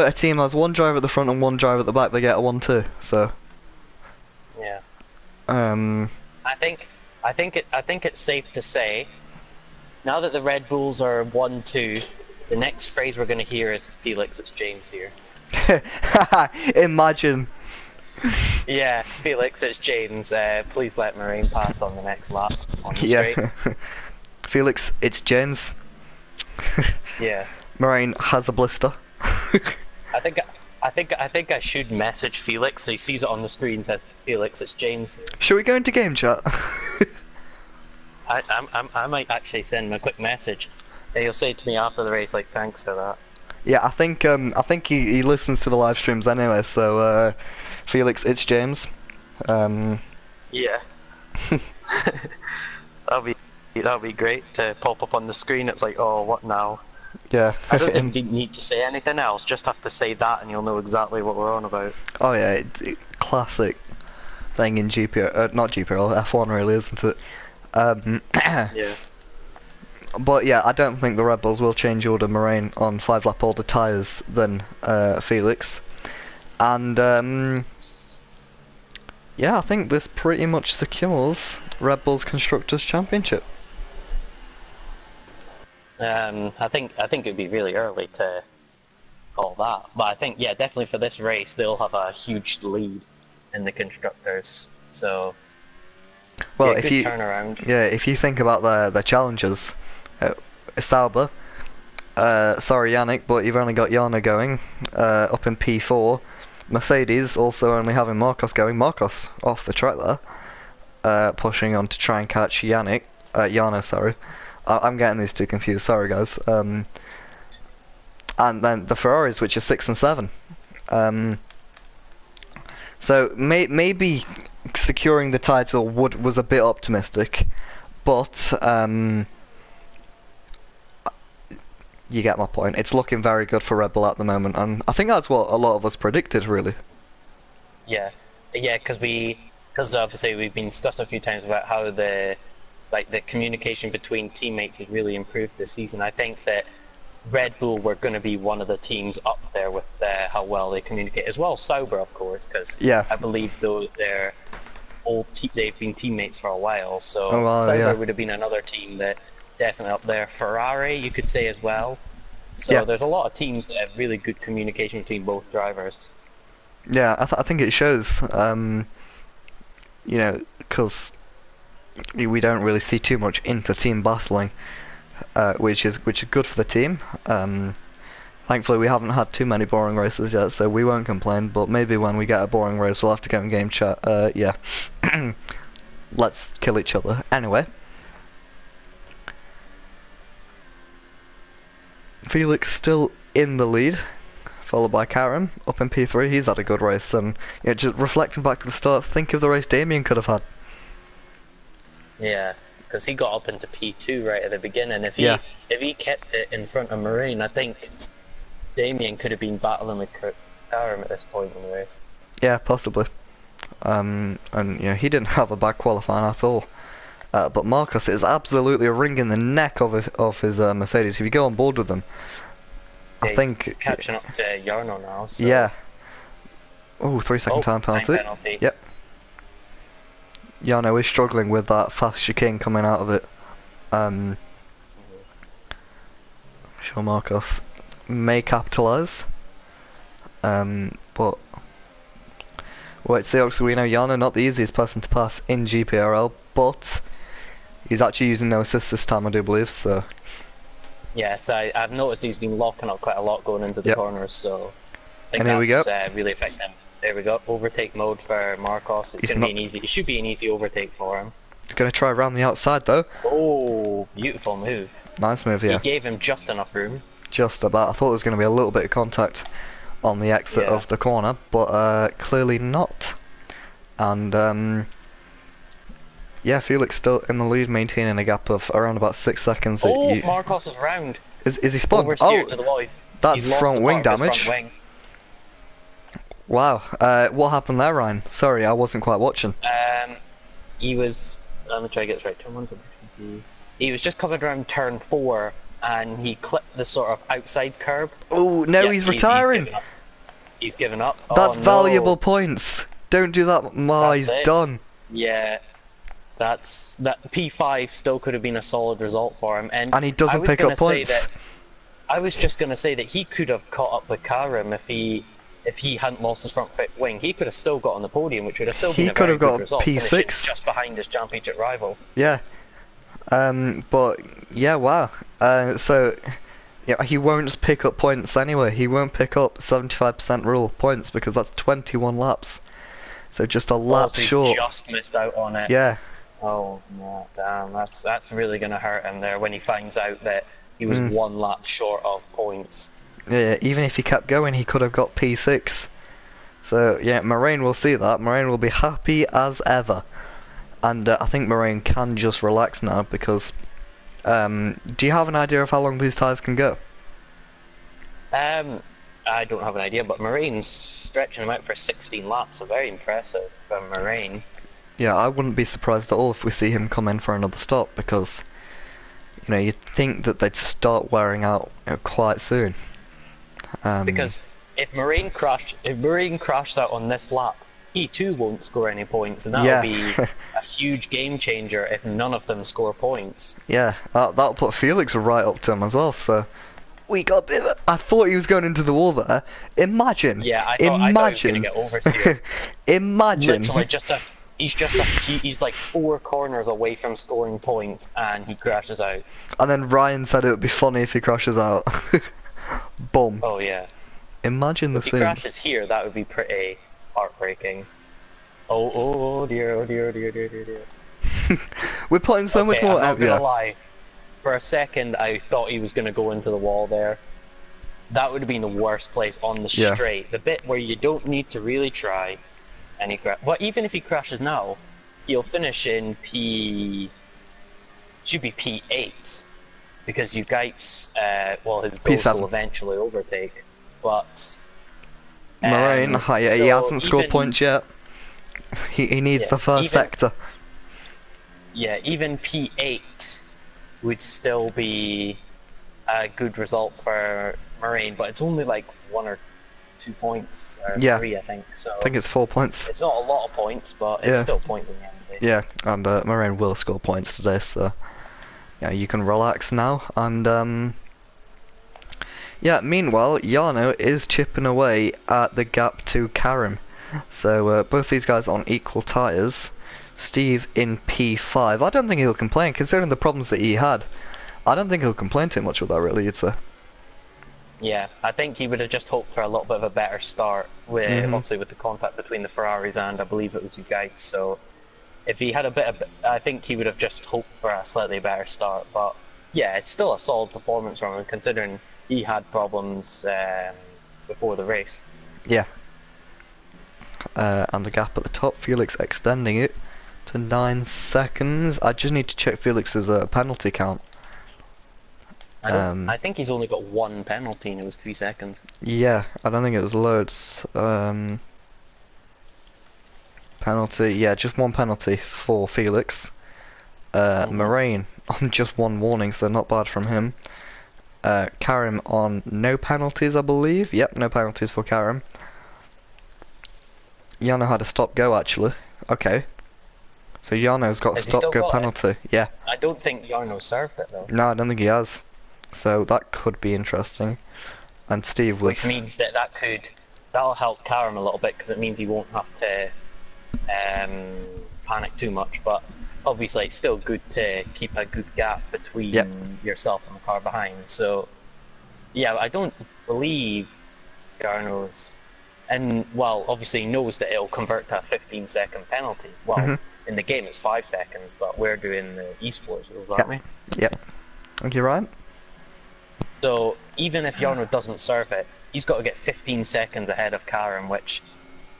a team has 1 driver at the front and 1 driver at the back, they get a 1-2. So Yeah. I I think it's safe to say, now that the Red Bulls are 1-2, the next phrase we're going to hear is Felix, it's James here. imagine. Yeah, Felix, it's James. Please let Marine pass on the next lap on the straight. Yeah. Felix, it's James. Yeah. Moraine has a blister. I think I should message Felix so he sees it on the screen. Says Felix, it's James. Shall we go into game chat? I might actually send him a quick message. He'll say to me after the race, like, thanks for that. Yeah, I think he listens to the live streams anyway. So Felix, it's James. Yeah. That'll be great to pop up on the screen. It's like, oh, what now? Yeah. I don't think you need to say anything else. Just have to say that, and you'll know exactly what we're on about. Oh yeah, classic thing in GPR, not GPR, F1 really, isn't it? Yeah. But yeah, I don't think the Red Bulls will change order Moraine on 5-lap older tyres than Felix. And yeah, I think this pretty much secures Red Bull's Constructors' Championship. I think it'd be really early to call that, but I think definitely for this race they'll have a huge lead in the constructors. So Well, good turnaround. if you think about the challenges, Sauber, sorry Yannick, but you've only got Jana going up in P4. Mercedes also only having Marcos going. Marcos off the track there, pushing on to try and catch Jana, sorry. I'm getting these two confused, sorry guys. And then the Ferraris, which are 6 and 7. So maybe securing the title was a bit optimistic, but you get my point. It's looking very good for Red Bull at the moment, and I think that's what a lot of us predicted, really. Yeah, because obviously we've been discussing a few times about how the communication between teammates has really improved this season. I think that Red Bull were going to be one of the teams up there with how well they communicate, as well as Sauber, of course, because I believe they're they've been teammates for a while. So Sauber would have been another team that definitely up there. Ferrari, you could say as well. So there's a lot of teams that have really good communication between both drivers. Yeah, I think it shows. You know, because we don't really see too much inter-team battling, which is good for the team. Thankfully, we haven't had too many boring races yet, so we won't complain. But maybe when we get a boring race, we'll have to go in game chat. Yeah, let's kill each other. Anyway, Felix still in the lead, followed by Karen up in P3. He's had a good race, and just reflecting back to the start, think of the race Damien could have had. Yeah, because he got up into P2 right at the beginning. If he kept it in front of Marine, I think Damien could have been battling with Karam at this point in the race. Yeah, possibly. And he didn't have a bad qualifying at all. But Marcus is absolutely wringing the neck of his Mercedes. If you go on board with them, I think he's catching up to Jarno now. So. Yeah. Oh, 3-second time penalty. Yep. Jarno is struggling with that fast chicane coming out of it. Sure, Marcos may capitalise. But wait, Seox, we know Jarno not the easiest person to pass in Gprl, but he's actually using no assist this time, I do believe. So. Yes, I've noticed he's been locking up quite a lot going into the corners, so I think and here that's really affecting him. There we go, overtake mode for Marcos. It's going to be an easy, it should be an easy overtake for him. He's going to try around the outside though. Oh, beautiful move. Nice move, yeah. He gave him just enough room. Just about. I thought there was going to be a little bit of contact on the exit of the corner, but clearly not. And yeah, Felix still in the lead, maintaining a gap of around about 6 seconds. Oh, Marcos is round. Is he spun? Oversteered to the boys. That's front wing damage. Front wing. Wow. What happened there, Ryan? Sorry, I wasn't quite watching. He was. Let me try to get this right. Turn 1, turn 2. He was just coming around turn 4, and he clipped the sort of outside curb. Oh no, he's retiring. He's given up. That's valuable points. Don't do that. He's done. Yeah. That P5 still could have been a solid result for him, and he doesn't pick up points. I was just going to say that he could have caught up with Karim if he hadn't lost his front wing. He could have still got on the podium, which would have still been a very good result. He could have got P6 just behind his championship rival. Yeah, but yeah, wow. So yeah, he won't pick up points anyway. He won't pick up 75% rule points because that's 21 laps. So just a lap short. He just missed out on it. Yeah. Oh no, damn! That's really gonna hurt him there when he finds out that he was 1 lap short of points. Yeah, even if he kept going, he could have got P6. So yeah, Moraine will see that. Moraine will be happy as ever, and I think Moraine can just relax now because. Do you have an idea of how long these tyres can go? I don't have an idea, but Moraine's stretching him out for 16 laps, so very impressive from Moraine. Yeah, I wouldn't be surprised at all if we see him come in for another stop because, you'd think that they'd start wearing out quite soon. Because if Moraine crashed out on this lap, he too won't score any points, and that'll be a huge game changer if none of them score points. Yeah, that'll put Felix right up to him as well, so... We got a bit of I thought he was going into the wall there. Imagine. Yeah, I thought he was going to get oversteered. Imagine. Literally, he's like 4 corners away from scoring points, and he crashes out. And then Ryan said it would be funny if he crashes out. Boom. Oh yeah. Imagine the scene. If he crashes here, that would be pretty heartbreaking. Oh dear. We're putting so much more out. I'm not gonna lie. For a second, I thought he was going to go into the wall there. That would have been the worst place on the straight. The bit where you don't need to really try. And but even if he crashes now, he'll finish in should be P8. Because you guys, his boat will eventually overtake. But... Moraine, he hasn't scored points yet. He needs the first sector. Yeah, even P8... would still be a good result for Moraine, but it's only like 1 or 2 points, or 3 I think. So I think it's 4 points. It's not a lot of points, but it's still points in the end of the day. Yeah, and Moraine will score points today, so yeah, you can relax now, and Yeah, meanwhile, Jarno is chipping away at the gap to Karim. So both these guys on equal tyres. Steve in P5. I don't think he'll complain, considering the problems that he had. I don't think he'll complain too much with that, really, you'd say. Yeah, I think he would have just hoped for a little bit of a better start, with obviously with the contact between the Ferraris and I believe it was you guys. So if he had a bit of, I think he would have just hoped for a slightly better start. But yeah, it's still a solid performance from him, considering he had problems before the race. Yeah. And the gap at the top, Felix extending it to 9 seconds. I just need to check Felix's penalty count. I think he's only got one penalty and it was 3 seconds. Yeah, I don't think it was loads. Penalty, yeah, just one penalty for Felix. Moraine on just one warning, so not bad from him. Karim on no penalties, I believe. Yep, no penalties for Karim. Jarno had a stop-go, actually. Okay. So Jarno's got a stop-go penalty. Yeah. I don't think Jarno served it, though. No, I don't think he has. So that could be interesting. And Steve with... Which means that'll help Karim a little bit, because it means he won't have to panic too much. But obviously it's still good to keep a good gap between yourself and the car behind. So yeah, I don't believe Jarno's, and well, obviously he knows that it'll convert to a 15-second penalty. Well, in the game it's 5 seconds, but we're doing the esports rules, aren't we? Yep. Thank you, Ryan. So even if Jarno doesn't serve it, he's got to get 15 seconds ahead of Karim, which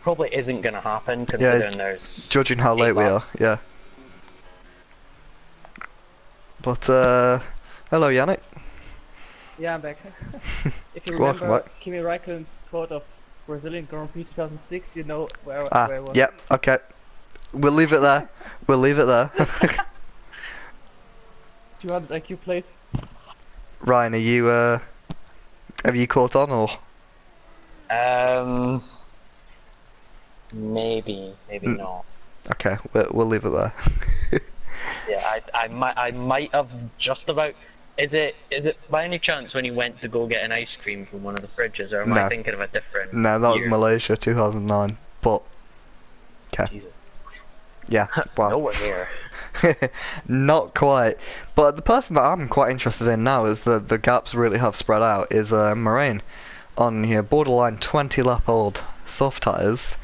probably isn't going to happen, considering there's judging how late we are. Yeah. But hello, Yannick. Yeah, I'm back. If you remember Kimi Räikkönen's quote of Brazilian Grand Prix 2006, you know where I was. Yep. Okay. We'll leave it there. We'll leave it there. 200 IQ plays. Ryan, are you have you caught on or? Maybe not. Okay, we'll leave it there. Yeah, I might have just about. Is it by any chance when he went to go get an ice cream from one of the fridges, or am I thinking of a different? No, that was year? Malaysia 2009. But okay. Jesus. Yeah. Wow. Nowhere near. Not quite. But the person that I'm quite interested in now is the gaps really have spread out is Moraine on here borderline 20 lap old soft tyres.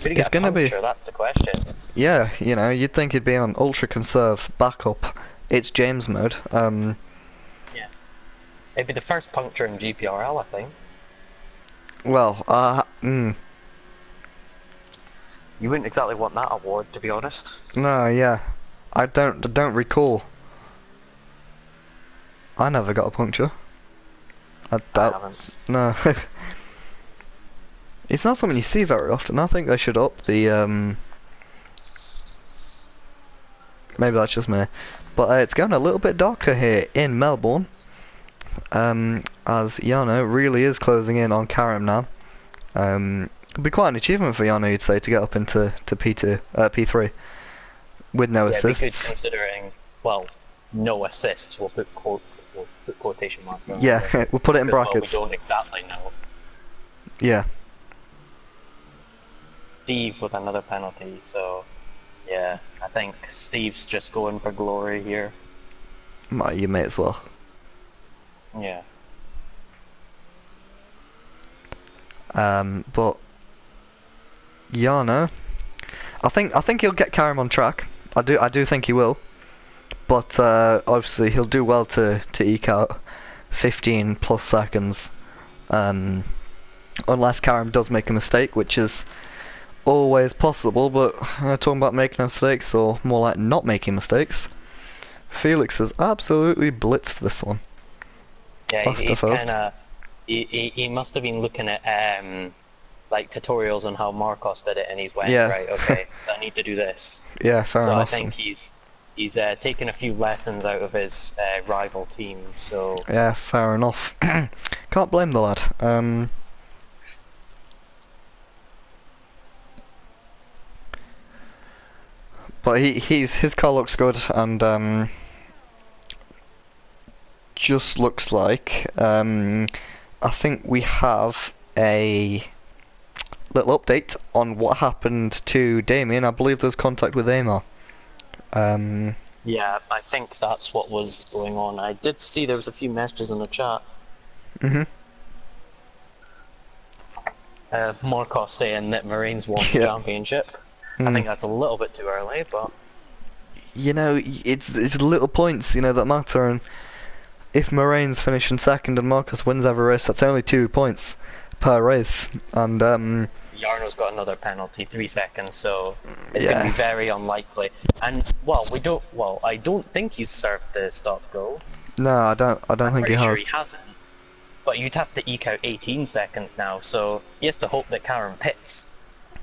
It's gonna be. That's the question. Yeah, you know, you'd think he'd be on ultra conserve backup. It's James mode. Yeah. It'd be the first puncture in Gprl, I think. Well, You wouldn't exactly want that award, to be honest. No, yeah. I don't recall. I never got a puncture. I haven't. No. It's not something you see very often. I think they should up the maybe that's just me. But it's going a little bit darker here in Melbourne. As Jarno really is closing in on Karim now. It'd be quite an achievement for Jarno, you'd say, to get up into P3 with no assists. It'd be good considering, well, no assists. We'll put quotation marks on. Yeah, we'll put it in brackets. Well, we don't exactly know. Yeah. Steve with another penalty, so yeah, I think Steve's just going for glory here. You may as well. Yeah. But Jarno, I think he'll get Karim on track. I do think he will. But obviously he'll do well to eke out 15 plus seconds. Unless Karim does make a mistake, which is always possible, but talking about making mistakes, or more like not making mistakes, Felix has absolutely blitzed this one. Yeah, he's kinda, he must have been looking at like tutorials on how Marcos did it, and he's went, right, okay, so I need to do this. Yeah, fair enough. So I think he's taken a few lessons out of his rival team, so... Yeah, fair enough. Can't blame the lad. But his car looks good, and just looks like I think we have a little update on what happened to Damien. I believe there's contact with Amar. Yeah, I think that's what was going on. I did see there was a few messages in the chat. Mhm. Marcos saying that Marines won the Yeah. championship. I Mm. think that's a little bit too early, but You know, it's little points, you know, that matter. And if Moraine's finishing second and Marcus wins every race, that's only 2 points per race. And Yarno's got another penalty, 3 seconds, so it's Yeah. going to be very unlikely. And well, I don't think he's served the stop go. no, I don't I'm think he pretty sure has. he hasn't. But you'd have to eke out 18 seconds now, so he has to hope that Karen pits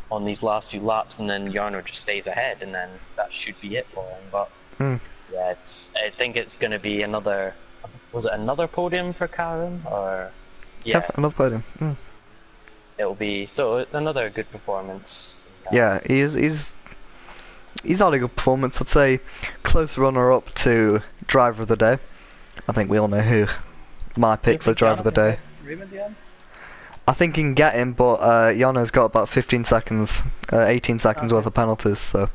on these last few laps, and then Yarno just stays ahead, and then that should be it for him. But Mm. yeah, I think it's going to be another. Was it another podium for Karen, or yeah, Yep, I love podium. Mm. it'll be so another good performance. Yeah, he's had a good performance. I'd say close runner-up to driver of the day. I think we all know who my pick for driver of the day. I think he can get him, but Yano's got about 15 seconds, 18 seconds worth of penalties. So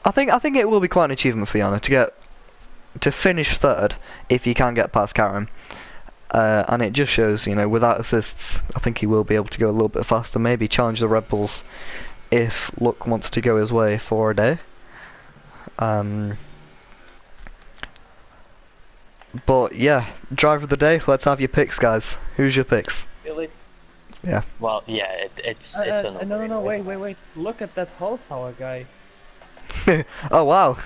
I think it will be quite an achievement for Yano to finish third if he can get past Karen. And it just shows, you know, without assists, I think he will be able to go a little bit faster. Maybe challenge the Red Bulls if luck wants to go his way for a day. But yeah, driver of the day. Let's have your picks, guys. Who's your picks? Felix. Yeah. Well, yeah, it's a No, wait. Look at that Holzhauer guy. Oh wow.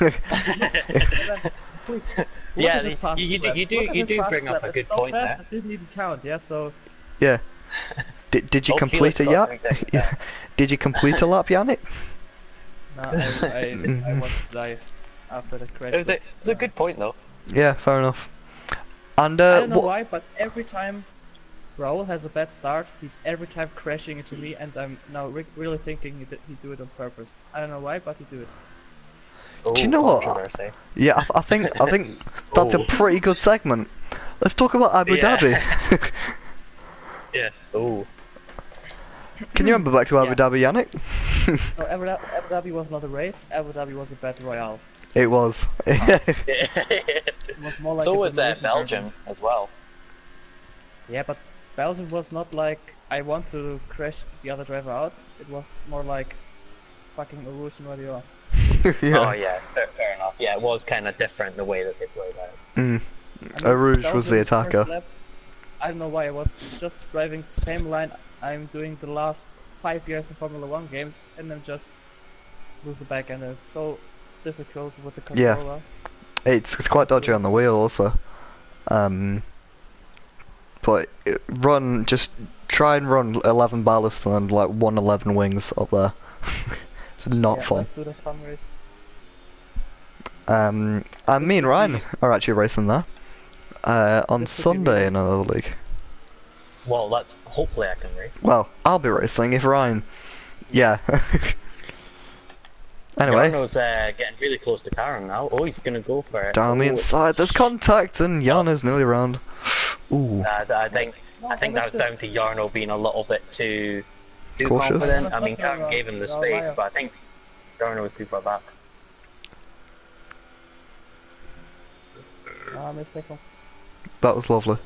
Please. Yeah, you do bring up a good so point fast there. It didn't even count. Yeah, so Yeah. Did you Oh, complete Felix a got lap? 3 seconds Yeah. back. Did you complete a lap, Yannick? no, I wanted to die after the crash. It's a good point though. Yeah, fair enough. And I don't know what? why, but every time Raul has a bad start, he's every time crashing into me, and I'm now really thinking he do it on purpose. I don't know why, but he do it. Oh, Do you know what? controversy. Yeah, I think that's a Oh. pretty good segment. Let's talk about Abu Yeah. Dhabi. Yeah. Oh. Can you remember back to Abu Yeah. Dhabi, Yannick? No, Abu Dhabi was not a race. Abu Dhabi was a battle royale. It was. It was more like So a was demolition Belgium derby. as well. Yeah, but Belgium was not like I want to crash the other driver out. It was more like fucking Erosion where you are. Yeah. Oh yeah, fair enough. Yeah, it was kind of different the way that they played out. Mm. I mean, Rouge was Belgium, the first attacker. lap, I don't know why. I was just driving the same line I'm doing the last 5 years in Formula 1 games, and then just lose the back end. It's so difficult with the Yeah. controller. It's quite dodgy on the wheel also. But just try and run 11 ballast and like 111 wings up there. It's not Yeah, fun. let's do the fun race. And me and Ryan are actually racing there. On This would be Sunday really in another league. Well, that's hopefully I can race. Well, I'll be racing if Ryan. Yeah. Anyway, Jarno's getting really close to Karen now. Oh, he's gonna go for it. down the Oh, inside, there's contact and Jana's nearly round. Ooh. I think No, that was missed it. down to Jarno being a little bit too Cautious? confident. That's I mean, not very Karen gave him the well. space, Liar. but I think Jarno was too far back. Ah, mistake. That was lovely.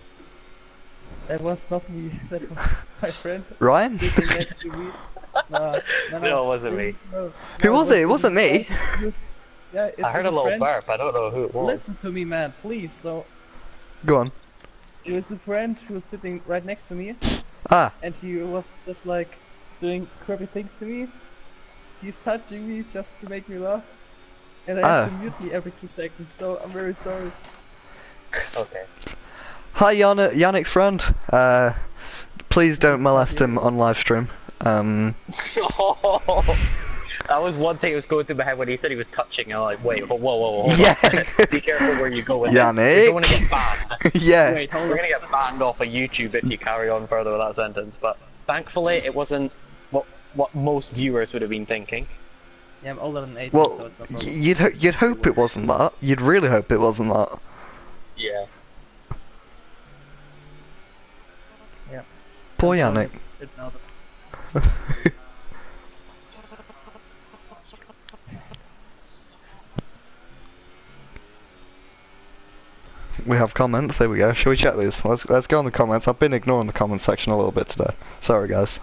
That was not me. That was my friend Ryan? sitting next to me. No, No, it wasn't me. No, Who no, was it? It wasn't me. Yeah, it I heard was a little friend. burp. I don't know who it was. Listen to me, man, please. So Go on. it was a friend who was sitting right next to me, Ah, and he was just like doing creepy things to me. He's touching me just to make me laugh, and I have to mute me every 2 seconds. So I'm very sorry. Okay. hi Yannick's friend. Please don't molest him on live stream. That was one thing that was going through my head when he said he was touching. I'm like, wait, whoa, hold Yeah. on. Be careful where you go with it. Yannick. You're going to get banned. Yeah. Wait, hold We're on. going to get banned off of YouTube if you carry on further with that sentence. But thankfully, it wasn't what most viewers would have been thinking. Yeah, I'm older than 18, so Well, it's no problem. you'd hope it wasn't that. You'd really hope it wasn't that. Yeah. Yeah. Poor I'm showing Yannick. it now. We have comments. There we go. Shall we check these? Let's go on the comments. I've been ignoring the comment section a little bit today. Sorry, guys.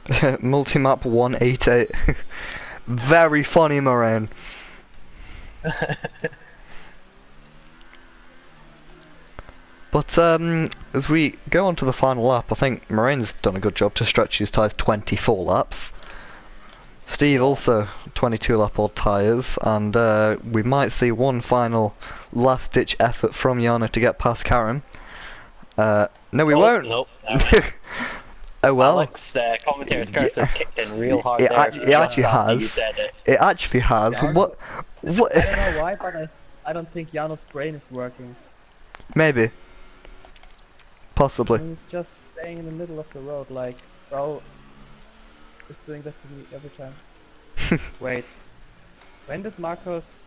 Multimap 188. Very funny, Moraine. But as we go on to the final lap, I think Moraine's done a good job to stretch his tyres 24 laps. Steve also 22 lap old tyres, and we might see one final last ditch effort from Yana to get past Karen. No, we won't. Nope. Oh well. Alex, commentator's curse has kicked in real hard It, there. it actually has. You said it. It actually has. Yeah. What? I don't know why, but I don't think Jano's brain is working. Maybe. Possibly. He's just staying in the middle of the road, like, bro is doing that to me every time. Wait, when did Marcos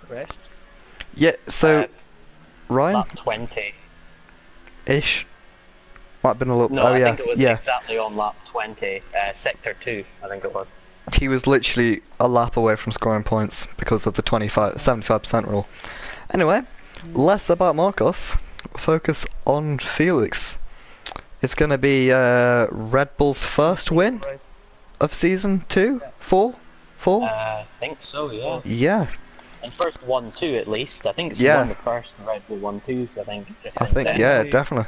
crashed? Yeah. So Ryan Lap 20. ish. Might have been a little. No, oh I yeah. think it was Yeah. exactly on lap 20, sector 2, I think it was. He was literally a lap away from scoring points because of the 75% rule. Anyway, less about Marcos. Focus on Felix. It's going to be Red Bull's first win Race. of season 2? Yeah. 4? 4? I think so, yeah. Yeah, And first 1-2 at least. I think it's Yeah. one of the first Red Bull 1-2s, I think. Just I in think, then. yeah, Definitely. definitely.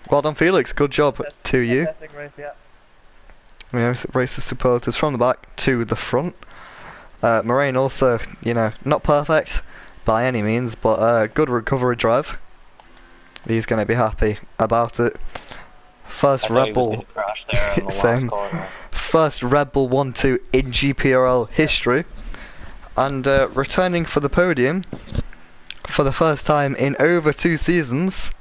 Well done, Felix. Good job to you. Fantastic race, yeah. Yeah, races superlatives from the back to the front. Moraine also, you know, not perfect by any means, but good recovery drive. He's going to be happy about it. First I thought he Red was Bull, going to crash there in the last Same. corner. first Red Bull 1-2 in Gprl history, and returning for the podium for the first time in over 2 seasons.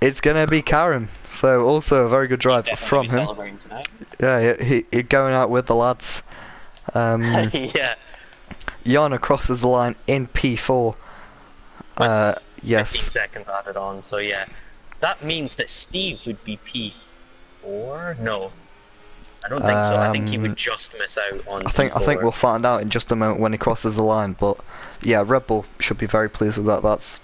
It's going to be Karen. So also a very good drive He's from definitely him. celebrating tonight. Yeah, he going out with the lads. Yeah. Yana crosses the line in P4. 15 Yes. seconds added on, so yeah. That means that Steve would be P4? No. I don't think so. I think he would just miss out on I think P4. we'll find out in just a moment when he crosses the line. But yeah, Red Bull should be very pleased with that. That's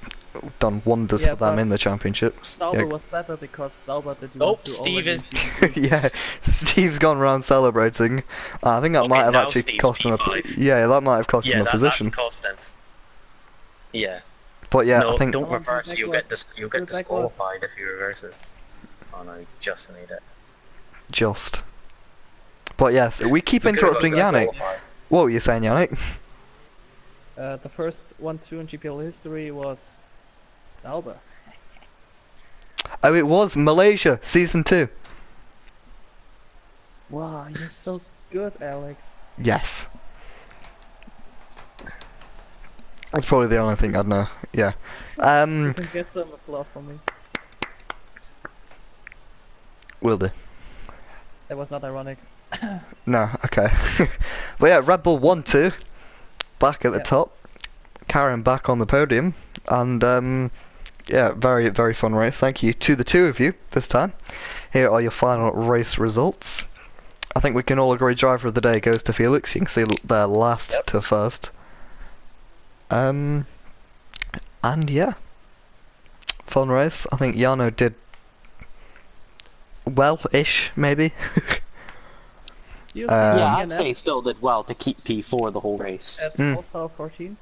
done wonders Yeah, for them in but the championship. Sauber was better because Sauber did Oh, 1-2 Steve already is- in Yeah, Steve's gone around celebrating. I think that Okay, might have now actually Steve's cost him a P5. yeah, that might have cost Yeah, him a that's position. cost him. Yeah. But yeah, No, I think don't Come on, reverse. go You'll get you'll get Go backwards. disqualified if he reverses. Oh no, he just made it. just. But yes, we keep He could've got interrupting Yannick. disqualified. What were you saying, Yannick? The first 1-2 in GPL history was Sauber. Oh, it was Malaysia season 2. Wow, you're so good, Alex. Yes. That's probably the only thing I'd know. Yeah. You can get some applause from me. Will do. That was not ironic. No, okay. But yeah, Red Bull 1-2, back at the Yeah. top. Karen back on the podium, and yeah, very, very fun race. Thank you to the two of you this time. Here are your final race results. I think we can all agree driver of the day goes to Felix. You can see their last Yep. to first. And yeah, fun race. I think Yano did well-ish, maybe. You Yeah, I'd DNF say he still did well to keep P4 the whole race. at Mm. All-Star 14.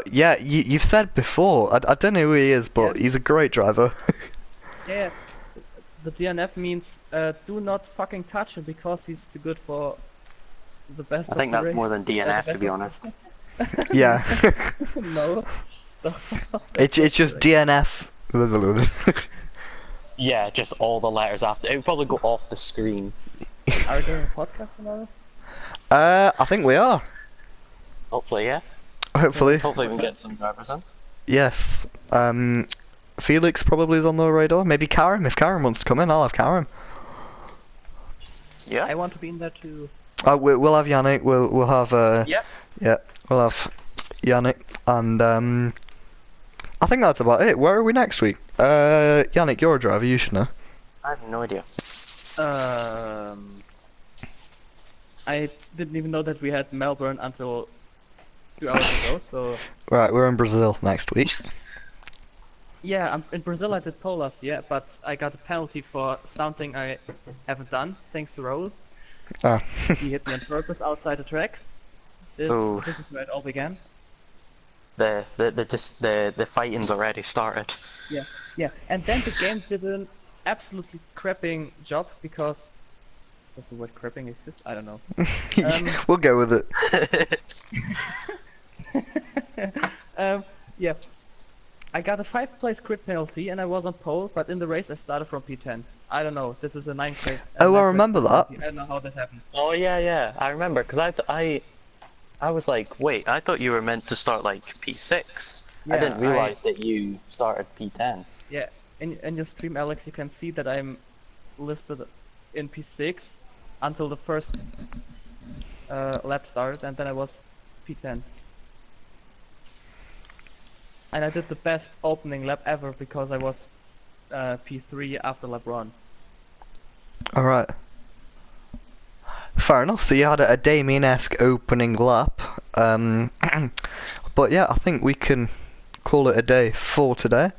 Yeah, you've said before. I don't know who he is, but Yeah. he's a great driver. Yeah, the DNF means do not fucking touch him because he's too good for the best I think of the that's race. more than The DNF, to best be of- honest. Yeah. No, stop. It's just DNF. Yeah, just all the letters after. It would probably go off the screen. Are we doing a podcast tomorrow? I think we are. Hopefully, yeah. Hopefully. Hopefully we can get some drivers in. Yes. Felix probably is on the radar. Maybe Karen. If Karen wants to come in, I'll have Karen. Yeah. I want to be in there too. We'll have Yannick. We'll have Yep. yeah, we'll have Yannick, and I think that's about it. Where are we next week? Yannick, you're a driver. You should know. I have no idea. I didn't even know that we had Melbourne until 2 hours ago. So Right, we're in Brazil next week. yeah, in Brazil I did pole last year, but I got a penalty for something I haven't done, thanks to Raul. Ah. He hit me on purpose outside the track. Ooh. This is where it all began. The fighting's already started. Yeah, and then the game did an absolutely crapping job because does the word crapping exist? I don't know. We'll go with it. Yeah, I got a 5th-place crit penalty and I was on pole, but in the race I started from P10. I don't know. This is a 9th-place. Oh, I remember that. I don't know how that happened. Oh yeah, I remember because I was like, wait, I thought you were meant to start like P6. I Yeah, didn't realize that you started P10. Yeah, in your stream, Alex, you can see that I'm listed in P6 until the first lap started, and then I was P10. And I did the best opening lap ever because I was P3 after lap 1. Alright. Fair enough, so you had a Damien-esque opening lap. But yeah, I think we can call it a day for today.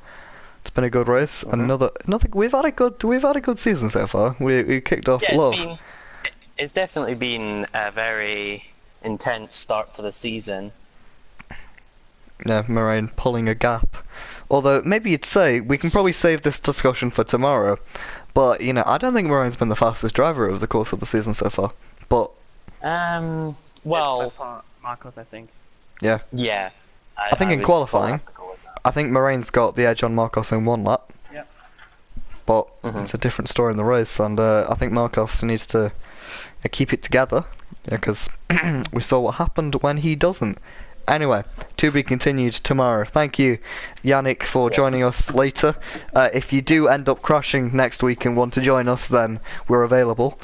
It's been a good race. Another we've had a good season so far. We kicked off low. It's definitely been a very intense start to the season. Yeah, Moraine pulling a gap. Although maybe you'd say we can probably save this discussion for tomorrow. But you know, I don't think Moraine's been the fastest driver over the course of the season so far. But Well, It's by far Marcos, I think. yeah, yeah. I think in would qualifying, have to go with that. I think Moraine's got the edge on Marcos in one lap. Yeah. But it's a different story in the race, and I think Marcos needs to keep it together, because we saw what happened when he doesn't. Anyway, to be continued tomorrow. Thank you, Yannick, for joining us later. If you do end up crashing next week and want to join us, then we're available.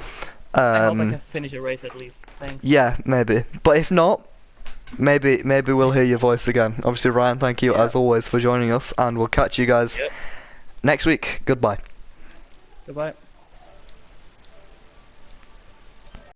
I hope I can finish a race at least. Thanks. Yeah, maybe. But if not, maybe we'll hear your voice again. Obviously, Ryan, thank you as always for joining us, and we'll catch you guys next week. Goodbye. Goodbye.